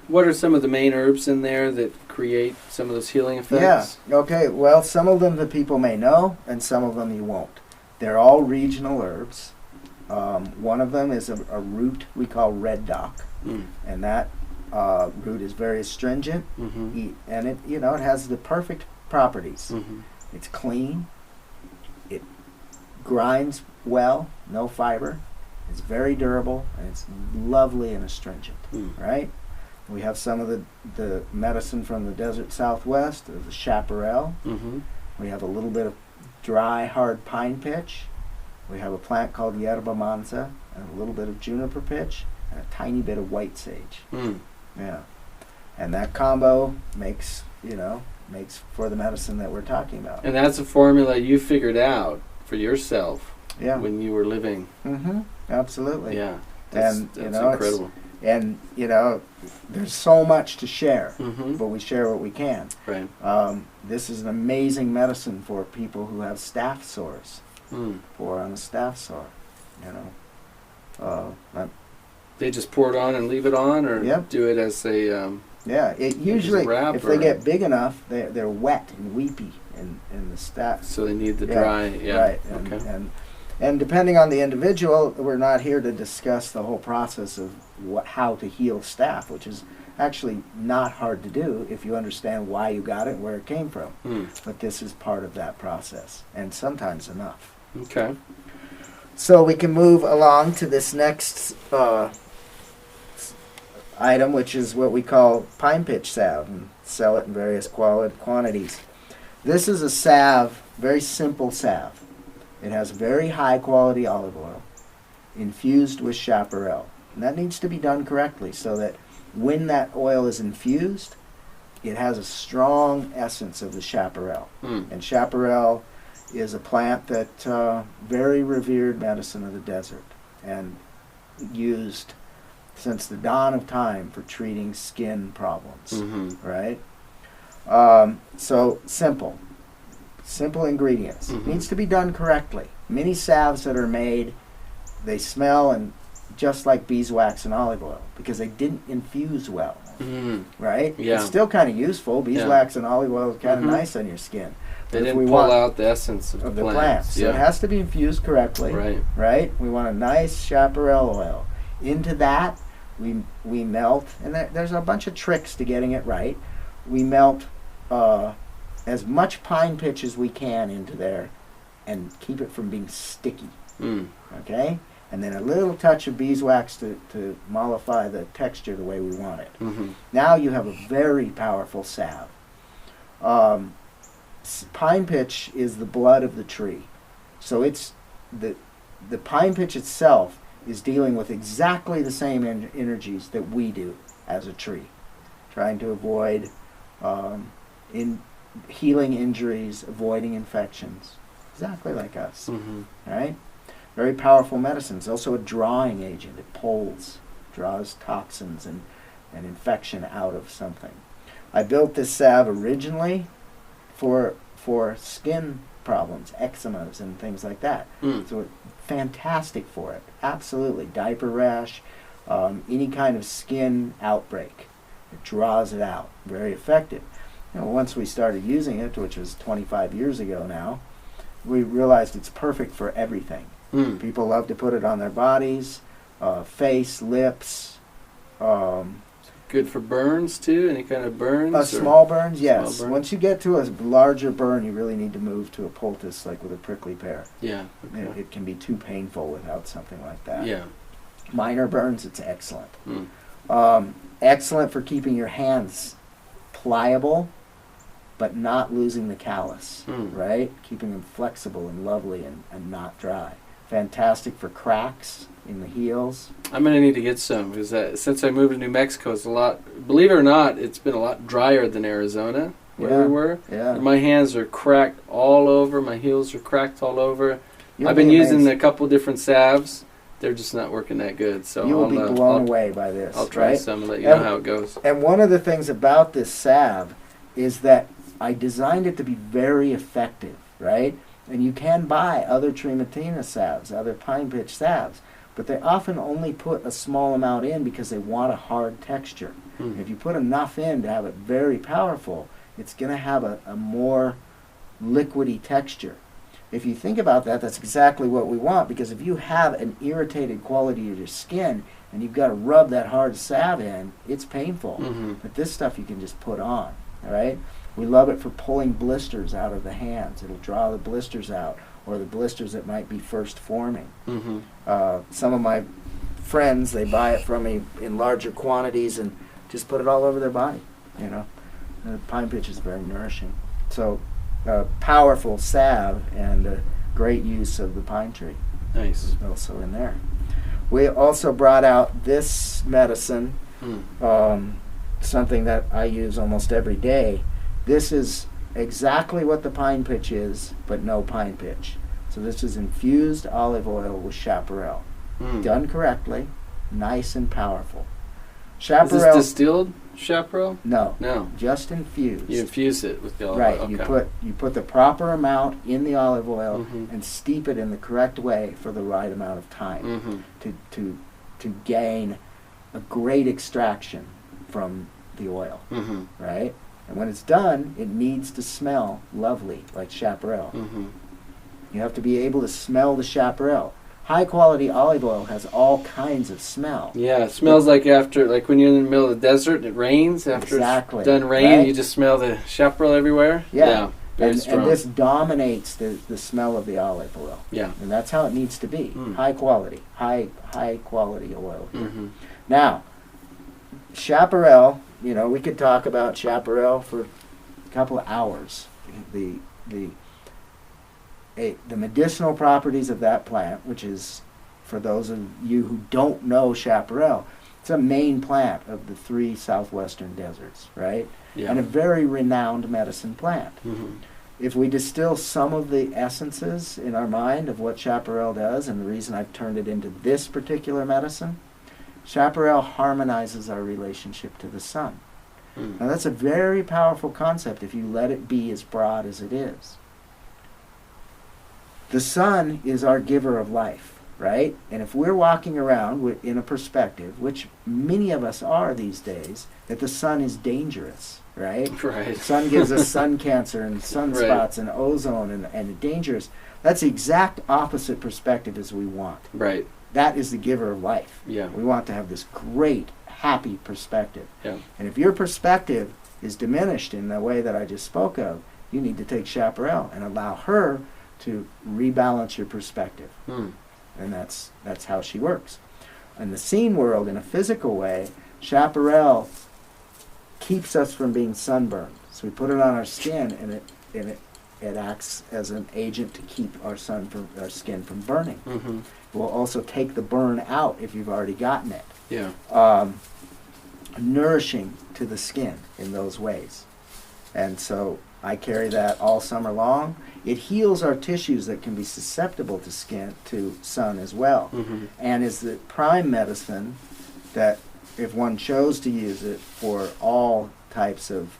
What are some of the main herbs in there that create some of those healing effects? Yeah, okay, well, some of them the people may know, and some of them you won't. They're all regional herbs. One of them is a root we call red dock, and that root is very astringent, and it has the perfect properties. It's clean, it grinds well, no fiber, it's very durable, and it's lovely and astringent, right? We have some of the medicine from the desert southwest, the chaparral. Mm-hmm. We have a little bit of dry, hard pine pitch. We have a plant called yerba mansa, and a little bit of juniper pitch, and a tiny bit of white sage. Mm. Yeah. And that combo makes for the medicine that we're talking about. And that's a formula you figured out for yourself Yeah. when you were living. Mm-hmm. Absolutely. Yeah. That's incredible. And, there's so much to share, Mm-hmm. but we share what we can. Right. This is an amazing medicine for people who have staph sores, Mm. or on a staph sore, They just pour it on and leave it on, or Yep. do it as a... Yeah, it usually, wrap if they or- get big enough, they're wet and weepy in the staph. So they need the dry... Yeah. Right. Okay. And depending on the individual, we're not here to discuss the whole process of how to heal staph, which is actually not hard to do if you understand why you got it and where it came from. Mm. But this is part of that process, and sometimes enough. Okay. So we can move along to this next item, which is what we call pine pitch salve, and sell it in various quantities. This is a salve, very simple salve. It has very high quality olive oil infused with chaparral. And that needs to be done correctly so that when that oil is infused, it has a strong essence of the chaparral. Mm. And chaparral is a plant that very revered medicine of the desert and used since the dawn of time for treating skin problems, Mm-hmm. right? So simple ingredients. Mhm. Needs to be done correctly. Many salves that are made, they smell and just like beeswax and olive oil because they didn't infuse well, Mm. right? Yeah. It's still kind of useful. Beeswax and olive oil is kind of Mhm. nice on your skin. They But if didn't we pull want out the essence of of the the plants. plant, so it has to be infused correctly, Right. right? We want a nice chaparral oil. Into that, we melt, and there's a bunch of tricks to getting it right. We melt as much pine pitch as we can into there and keep it from being sticky, Mm. okay? And then a little touch of beeswax to mollify the texture the way we want it. Mm-hmm. Now you have a very powerful salve. Pine pitch is the blood of the tree. So it's the pine pitch itself is dealing with exactly the same energies that we do as a tree, trying to avoid healing injuries, avoiding infections, exactly like us, Mm-hmm. right? Very powerful medicine. It's also a drawing agent. It draws toxins and infection out of something. I built this salve originally for skin problems, eczemas and things like that. Mm. So it's fantastic for it. Absolutely. Diaper rash, any kind of skin outbreak. It draws it out. Very effective. Once we started using it, which was 25 years ago now, we realized it's perfect for everything. Mm. People love to put it on their bodies, face, lips, Good for burns too? Any kind of burns? or- small burns, yes. Small burn? Once you get to a larger burn, you really need to move to a poultice, like with a prickly pear. Yeah. Okay. It can be too painful without something like that. Yeah. Minor burns, it's excellent. Mm. Excellent for keeping your hands pliable, but not losing the callus, Mm. right? Keeping them flexible and lovely and not dry. Fantastic for cracks in the heels. I'm going to need to get some because since I moved to New Mexico, it's a lot, believe it or not, it's been a lot drier than Arizona where Yeah. we were. Yeah. And my hands are cracked all over. My heels are cracked all over. You'll I've been be using amazed. a couple different salves. They're just not working that good. So You will be I'll, blown away by this. I'll try right? some and let you know And- how it goes. And one of the things about this salve is that I designed it to be very effective, right? And you can buy other Tremontina salves, other pine pitch salves, but they often only put a small amount in because they want a hard texture. Mm. If you put enough in to have it very powerful, it's going to have a more liquidy texture. If you think about that, that's exactly what we want, because if you have an irritated quality of your skin and you've got to rub that hard salve in, it's painful. Mm-hmm. But this stuff you can just put on, all right? We love it for pulling blisters out of the hands. It'll draw the blisters out, or the blisters that might be first forming. Mm-hmm. Some of my friends, they buy it from me in larger quantities and just put it all over their body, you know. The pine pitch is very nourishing. So, powerful salve and a great use of the pine tree. Nice. Is also in there. We also brought out this medicine, something that I use almost every day. This is exactly what the pine pitch is, but no pine pitch. So this is infused olive oil with chaparral. Done correctly, nice and powerful. Chaparral. Is this distilled chaparral? No. No. Just infused. You infuse it with the olive right. oil. Okay. You put the proper amount in the olive oil Mhm. and steep it in the correct way for the right amount of time to gain a great extraction from the oil. Right? And when it's done, it needs to smell lovely, like chaparral. You have to be able to smell the chaparral. High quality olive oil has all kinds of smell. Yeah, it smells like like when you're in the middle of the desert and it rains. After exactly. it's done rain, right? you just smell the chaparral everywhere. Yeah. Very strong. And this dominates the smell of the olive oil. Yeah. And that's how it needs to be. High quality oil here. Now, chaparral, we could talk about chaparral for a couple of hours. The medicinal properties of that plant, which is, for those of you who don't know chaparral, it's a main plant of the 3 southwestern deserts, right? Yeah. And a very renowned medicine plant. If we distill some of the essences in our mind of what chaparral does, and the reason I've turned it into this particular medicine, chaparral harmonizes our relationship to the sun. Now that's a very powerful concept if you let it be as broad as it is. The sun is our giver of life, right? And if we're walking around in a perspective, which many of us are these days, that the sun is dangerous, right? Right. The sun gives us sun cancer and sunspots and ozone and dangerous. That's the exact opposite perspective as we want. Right. That is the giver of life. Yeah. We want to have this great, happy perspective. Yeah. And if your perspective is diminished in the way that I just spoke of, you need to take chaparral and allow her to rebalance your perspective. And that's how she works. In the scene world, in a physical way, chaparral keeps us from being sunburned. So we put it on our skin, and it acts as an agent to keep our skin from burning. It will also take the burn out if you've already gotten it. Yeah. Nourishing to the skin in those ways. And so I carry that all summer long. It heals our tissues that can be susceptible to sun as well. And is the prime medicine that, if one chose to use it for all types of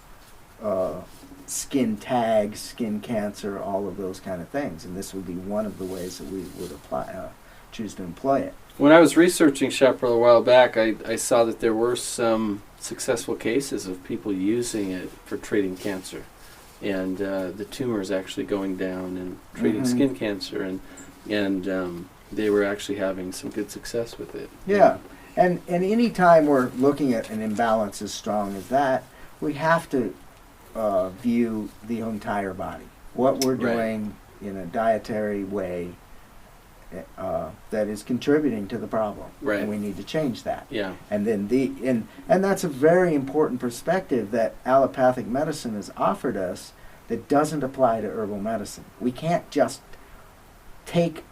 skin tags, skin cancer, all of those kind of things. And this would be one of the ways that we would choose to employ it. When I was researching chaparral a while back, I saw that there were some successful cases of people using it for treating cancer. And the tumors actually going down and treating skin cancer, and they were actually having some good success with it. Yeah, and any time we're looking at an imbalance as strong as that, we have to view the entire body. What we're doing in a dietary way that is contributing to the problem, and we need to change that. Yeah, and then and that's a very important perspective that allopathic medicine has offered us that doesn't apply to herbal medicine. We can't just take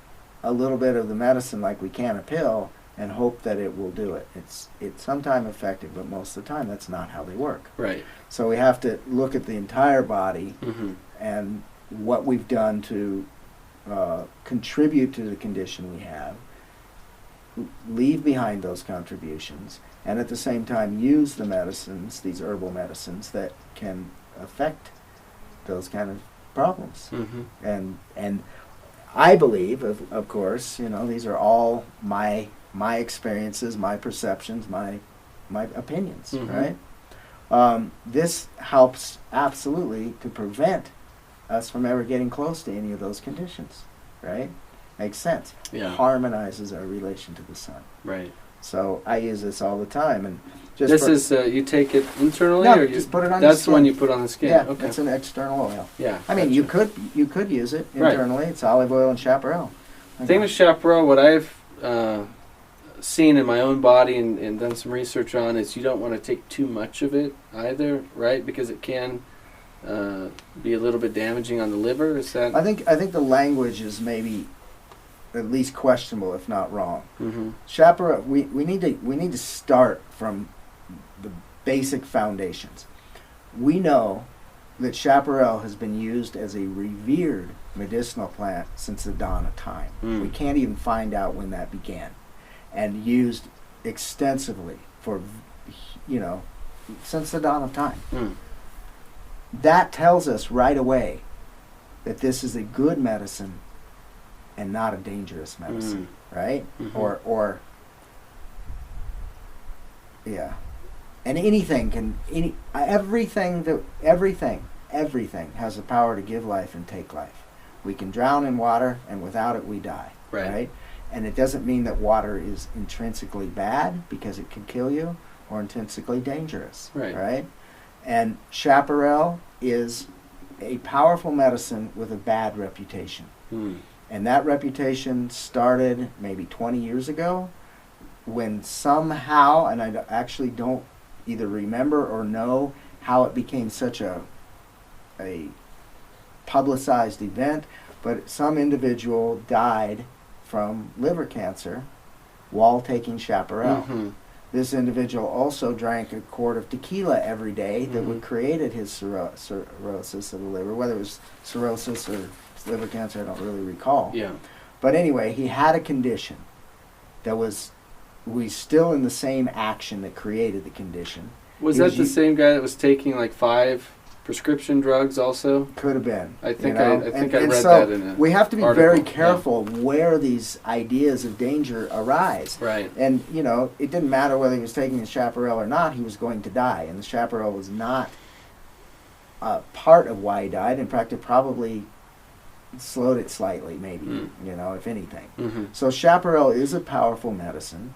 a little bit of the medicine like we can a pill and hope that it will do it. It's sometimes effective, but most of the time that's not how they work. Right. So we have to look at the entire body and what we've done to contribute to the condition we have, leave behind those contributions, and at the same time use the medicines, these herbal medicines, that can affect those kind of problems. And I believe, of course, these are all my experiences, my perceptions, my opinions, right? This helps absolutely to prevent us from ever getting close to any of those conditions, right? Makes sense. Yeah. Harmonizes our relation to the sun. Right. So I use this all the time, and this is you take it internally, no, or you just put it on. The that's skin. the one you put on the skin. Yeah, okay. it's an external oil. Yeah. I mean, you could use it internally. It's olive oil and chaparral. The thing with chaparral, what I've seen in my own body and done some research on is you don't want to take too much of it either, right? Because it can be a little bit damaging on the liver. Is that? I think the language is maybe at least questionable, if not wrong. Mm-hmm. Chaparral. We need to start from the basic foundations. We know that chaparral has been used as a revered medicinal plant since the dawn of time. We can't even find out when that began, and used extensively for, since the dawn of time. That tells us right away that this is a good medicine and not a dangerous medicine, right? Mm-hmm. Yeah. And everything has the power to give life and take life. We can drown in water, and without it we die, right? And it doesn't mean that water is intrinsically bad because it can kill you, or intrinsically dangerous, right? And chaparral is a powerful medicine with a bad reputation. And that reputation started maybe 20 years ago when somehow, and I actually don't either remember or know how it became such a publicized event, but some individual died from liver cancer while taking chaparral. This individual also drank a quart of tequila every day that would created his cirrhosis of the liver, whether it was cirrhosis or liver cancer, I don't really recall. Yeah. But anyway, he had a condition that was still in the same action that created the condition. Was that the same guy that was taking like 5 prescription drugs also? Could have been. I think I read so that in a we have to be article. very careful where these ideas of danger arise. Right. And, it didn't matter whether he was taking the chaparral or not, he was going to die. And the chaparral was not part of why he died. In fact, it probably slowed it slightly, maybe, if anything. So chaparral is a powerful medicine.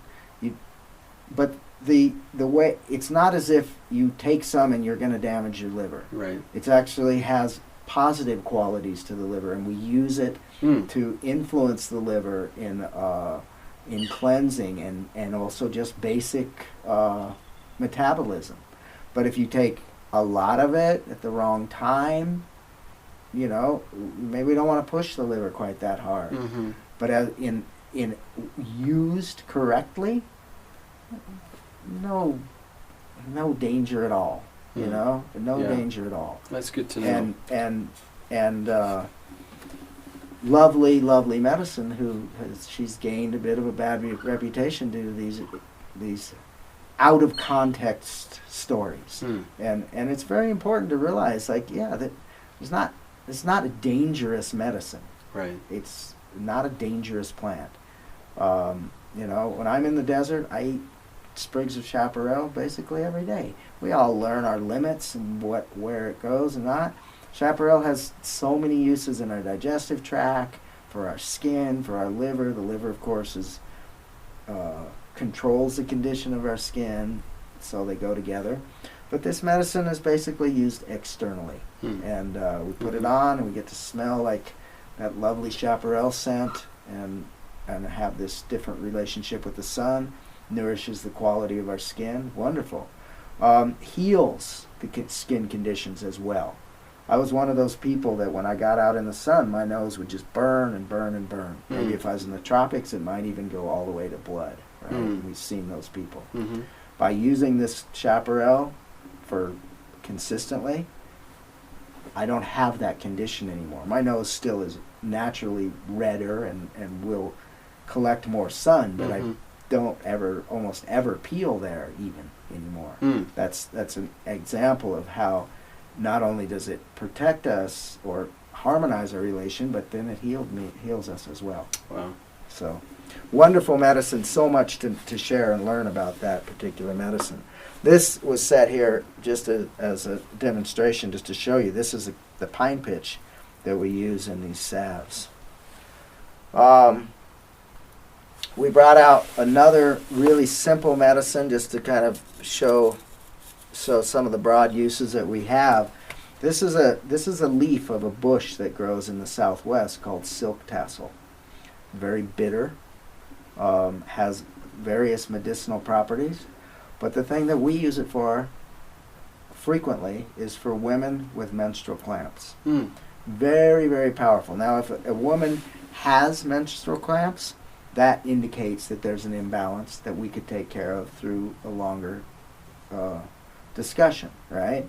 But the way, it's not as if you take some and you're going to damage your liver. Right. It actually has positive qualities to the liver, and we use it to influence the liver in cleansing and also just basic metabolism. But if you take a lot of it at the wrong time, maybe we don't want to push the liver quite that hard. But in used correctly, no danger at all. No danger at all. That's good to know. And lovely medicine she's gained a bit of a bad reputation due to these out of context stories. And it's very important to realize, that it's not a dangerous medicine. Right. It's not a dangerous plant. When I'm in the desert, I eat sprigs of chaparral basically every day. We all learn our limits and where it goes and not. Chaparral has so many uses in our digestive tract, for our skin, for our liver. The liver, of course, controls the condition of our skin, so they go together. But this medicine is basically used externally. And we put it on, and we get to smell like that lovely chaparral scent, and have this different relationship with the sun. Nourishes the quality of our skin. Wonderful. Heals the skin conditions as well. I was one of those people that when I got out in the sun, my nose would just burn and burn and burn. Maybe if I was in the tropics, it might even go all the way to blood. Right? We've seen those people. By using this chaparral for consistently, I don't have that condition anymore. My nose still is naturally redder and will collect more sun, but I don't almost ever peel there even anymore. That's an example of how not only does it protect us or harmonize our relation, but then it heals us as well. Wow. So wonderful medicine, so much to share and learn about that particular medicine. This was set here just as a demonstration, just to show you. This is the pine pitch that we use in these salves. We brought out another really simple medicine just to kind of show some of the broad uses that we have. This is a leaf of a bush that grows in the Southwest called silk tassel. Very bitter, has various medicinal properties. But the thing that we use it for frequently is for women with menstrual cramps. Hmm. Very, very powerful. Now, if a woman has menstrual cramps, that indicates that there's an imbalance that we could take care of through a longer discussion, right,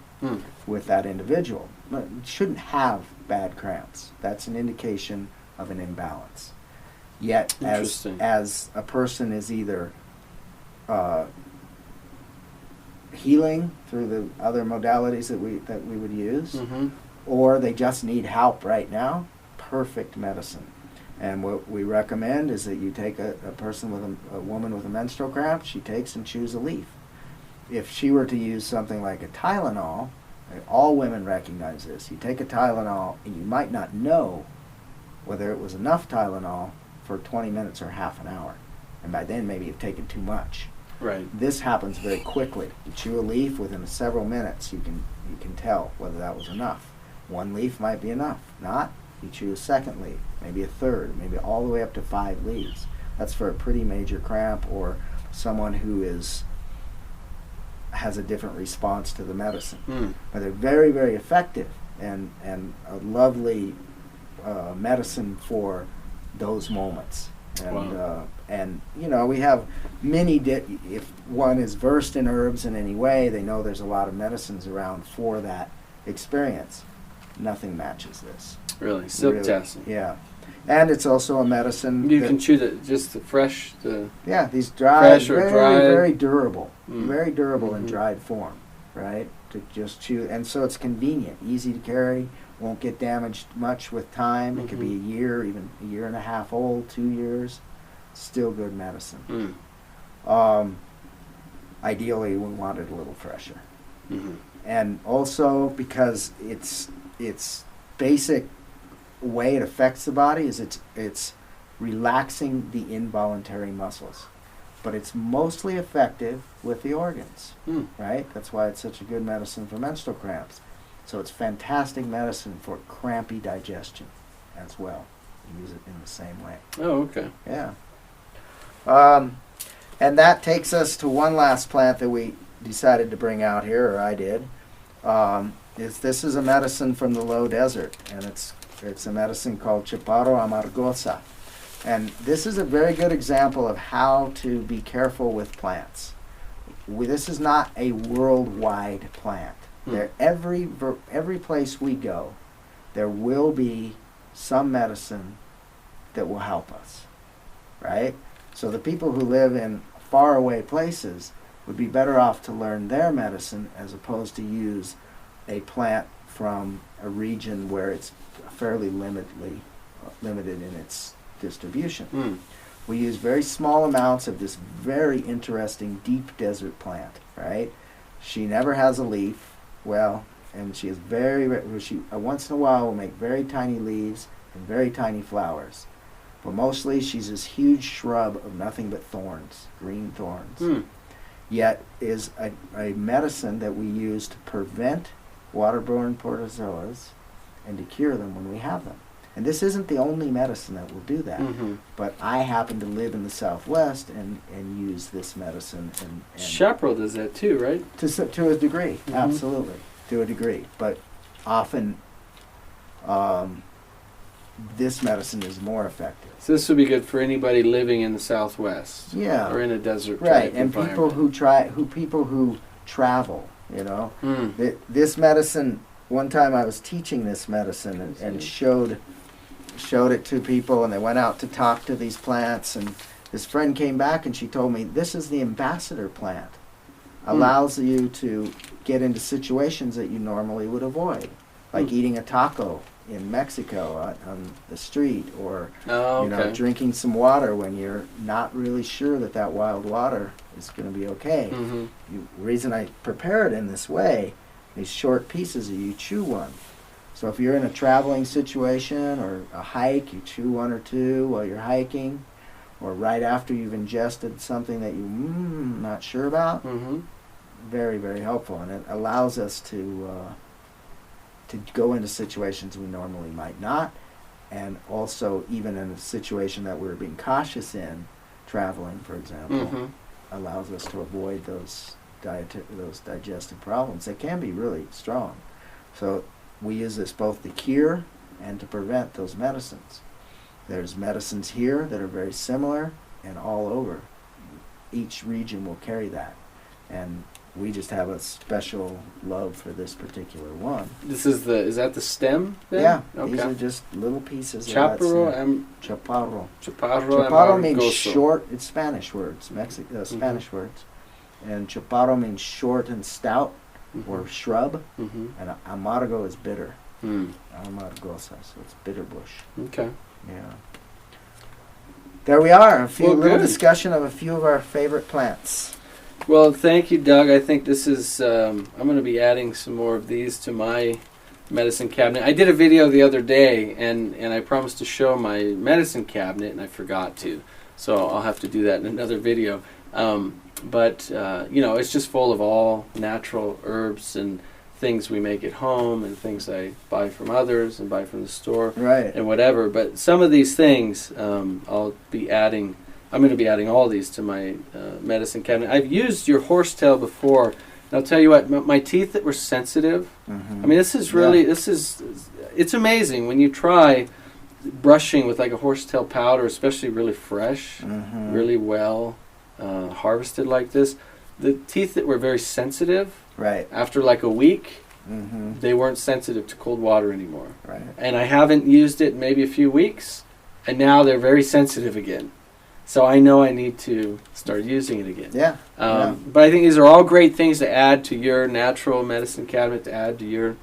with that individual. But it shouldn't have bad cramps. That's an indication of an imbalance. Yet, as a person is either healing through the other modalities that we would use, or they just need help right now, perfect medicine. And what we recommend is that you take a person with a woman with a menstrual cramp, she takes and chews a leaf. If she were to use something like a Tylenol, all women recognize this. You take a Tylenol and you might not know whether it was enough Tylenol for 20 minutes or half an hour. And by then maybe you've taken too much. Right. This happens very quickly. You chew a leaf, within several minutes you can tell whether that was enough. One leaf might be enough. Not, you chew a second leaf, maybe a third, maybe all the way up to 5 leaves. That's for a pretty major cramp or someone who has a different response to the medicine. But they're very, very effective and a lovely medicine for those moments. And Wow. And we have many. If one is versed in herbs in any way, they know there's a lot of medicines around for that experience. Nothing matches this. Really, silk Really, tassin. yeah. And it's also a medicine. You can chew just the fresh. These dried, fresh or very, dried. very durable, Mm. very durable in Mhm. dried form, right? To just chew, and so it's convenient, easy to carry, won't get damaged much with time. It could be a year, even a year and a half old, 2 years, still good medicine. Ideally, we want it a little fresher, and also because its basic way it affects the body is it's relaxing the involuntary muscles, but it's mostly effective with the organs, right? That's why it's such a good medicine for menstrual cramps. So it's fantastic medicine for crampy digestion as well. You use it in the same way. Oh, okay. Yeah. And that takes us to one last plant that we decided to bring out here, or I did. This is a medicine from the low desert, and it's a medicine called Chaparro amargosa. And this is a very good example of how to be careful with plants. This is not a worldwide plant. Every place we go, there will be some medicine that will help us, right? So the people who live in faraway places would be better off to learn their medicine as opposed to use a plant from a region where it's fairly limited in its distribution. We use very small amounts of this very interesting deep desert plant, right? She never has a leaf, and she is she once in a while will make very tiny leaves and very tiny flowers. But mostly she's this huge shrub of nothing but thorns, green thorns. Yet is a medicine that we use to prevent waterborne protozoas and to cure them when we have them. And this isn't the only medicine that will do that. But I happen to live in the Southwest and use this medicine. And Chaparro does that too, right? To a degree, absolutely, to a degree. But often this medicine is more effective. So this would be good for anybody living in the Southwest. Yeah. Or in a desert Right, type and people who travel, This medicine, one time I was teaching this medicine and showed it to people, and they went out to talk to these plants, and this friend came back and she told me, this is the ambassador plant. Allows you to get into situations that you normally would avoid, like eating a taco in Mexico on the street, or drinking some water when you're not really sure that wild water is going to be okay. The reason I prepare it in this way, these short pieces, you chew one. So if you're in a traveling situation or a hike, you chew one or two while you're hiking, or right after you've ingested something that you're not sure about. Very, very helpful, and it allows us to go into situations we normally might not, and also even in a situation that we're being cautious in, traveling, for example, Mm-hmm. allows us to avoid those digestive problems. They can be really strong. So we use this both to cure and to prevent those medicines. There's medicines here that are very similar, and all over. Each region will carry that. And we just have a special love for this particular one. Is that the stem then? Yeah, Okay. these are just little pieces Chaparro of that and chaparro. Chaparro Chaparro means amargoso. short. It's Spanish words, Spanish words. And chaparro means short and stout, or shrub. Mm-hmm. And amargo is bitter. Mm. Amargosa, so it's bitter bush. Okay. Yeah. There we are. A Well, little good. discussion of a few of our favorite plants. Well, thank you, Doug. I think this is, I'm going to be adding some more of these to my medicine cabinet. I did a video the other day, and I promised to show my medicine cabinet, and I forgot to. So I'll have to do that in another video. But it's just full of all natural herbs and things we make at home and things I buy from others and buy from the store Right. and whatever. But some of these things I'm going to be adding all these to my medicine cabinet. I've used your horsetail before, and I'll tell you what, my teeth that were sensitive, Mm-hmm. I mean, it's amazing when you try brushing with like a horsetail powder, especially really fresh, Mm-hmm. really well harvested like this. The teeth that were very sensitive, Right. after like a week, Mm-hmm. they weren't sensitive to cold water anymore. Right. And I haven't used it in maybe a few weeks, and now they're very sensitive again. So I know I need to start using it again. Yeah. But I think these are all great things to add to your natural medicine cabinet, to add to your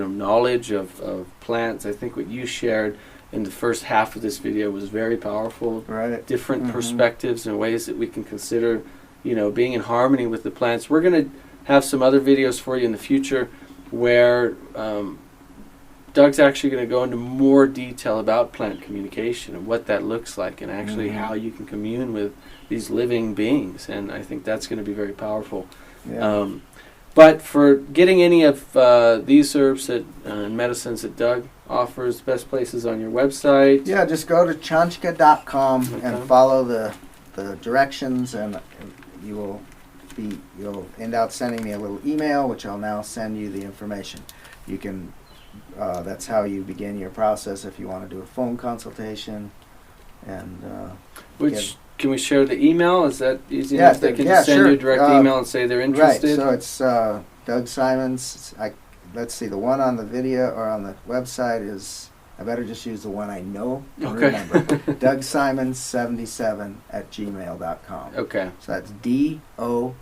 knowledge of plants. I think what you shared in the first half of this video was very powerful. Right. Different Mhm. perspectives and ways that we can consider, being in harmony with the plants. We're going to have some other videos for you in the future where Doug's actually going to go into more detail about plant communication and what that looks like, and actually how you can commune with these living beings. And I think that's going to be very powerful. Yeah. But for getting any of these herbs and medicines that Doug offers, best places on your website. Yeah, just go to chanchka.com and Okay. follow the directions, and you'll end up sending me a little email, which I'll now send you the information. You can, that's how you begin your process if you want to do a phone consultation. And Can we share the email? Is that easy Yeah, enough? They can yeah, just send sure. you a direct email and say they're right, interested? so it's Doug Simons. Let's see, the one on the video or on the website is, I better just use the one I know and Okay. remember. DougSimons77@gmail.com. Okay. So that's DougSimons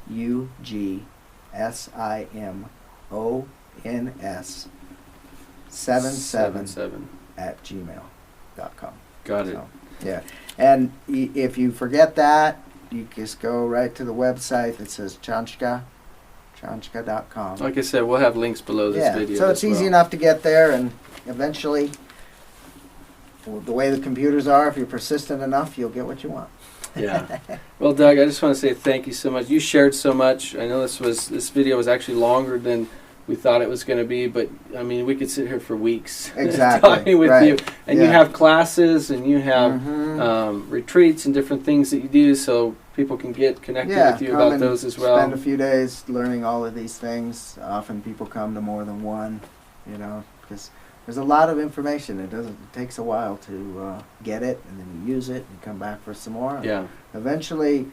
77 at gmail.com. Got it. So, yeah. And if you forget that, you just go right to the website that says chanchka.com. Like I said, we'll have links below this video. So it's as easy well. enough to get there, and eventually, the way the computers are, if you're persistent enough, you'll get what you want. Yeah. Well, Doug, I just want to say thank you so much. You shared so much. I know this video was actually longer than we thought it was going to be, but I mean, we could sit here for weeks Exactly. talking with Right. you. And you Yeah. have classes and you have Mhm. retreats and different things that you do, so people can get connected with you come about and those as well. Spend a few days learning all of these things. Often people come to more than one, because there's a lot of information. It takes a while to get it, and then you use it and come back for some more. Yeah. Eventually,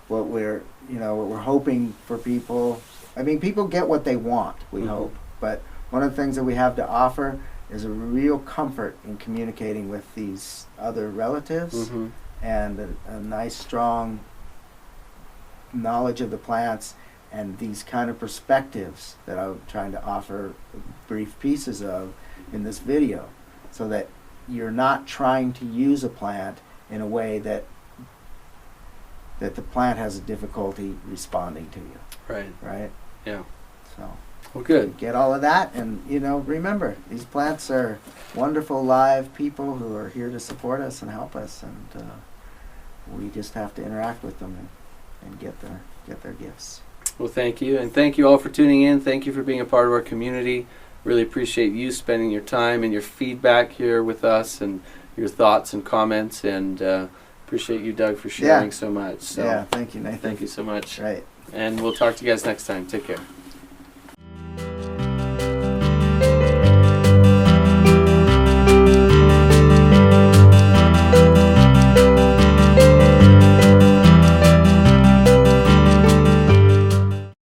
what we're hoping for people. I mean, people get what they want. We Mhm. hope, but one of the things that we have to offer is a real comfort in communicating with these other relatives, Mhm. and a nice, strong knowledge of the plants, and these kind of perspectives that I'm trying to offer brief pieces of in this video, so that you're not trying to use a plant in a way that the plant has a difficulty responding to you, Right. right? Yeah. So Well, good. get all of that, and remember, these plants are wonderful live people who are here to support us and help us, and we just have to interact with them and get their gifts. Well, thank you. And thank you all for tuning in. Thank you for being a part of our community. Really appreciate you spending your time and your feedback here with us and your thoughts and comments. And Appreciate you, Doug, for sharing so much. So Yeah, thank you, Nathan. thank you so much. Right. And we'll talk to you guys next time. Take care.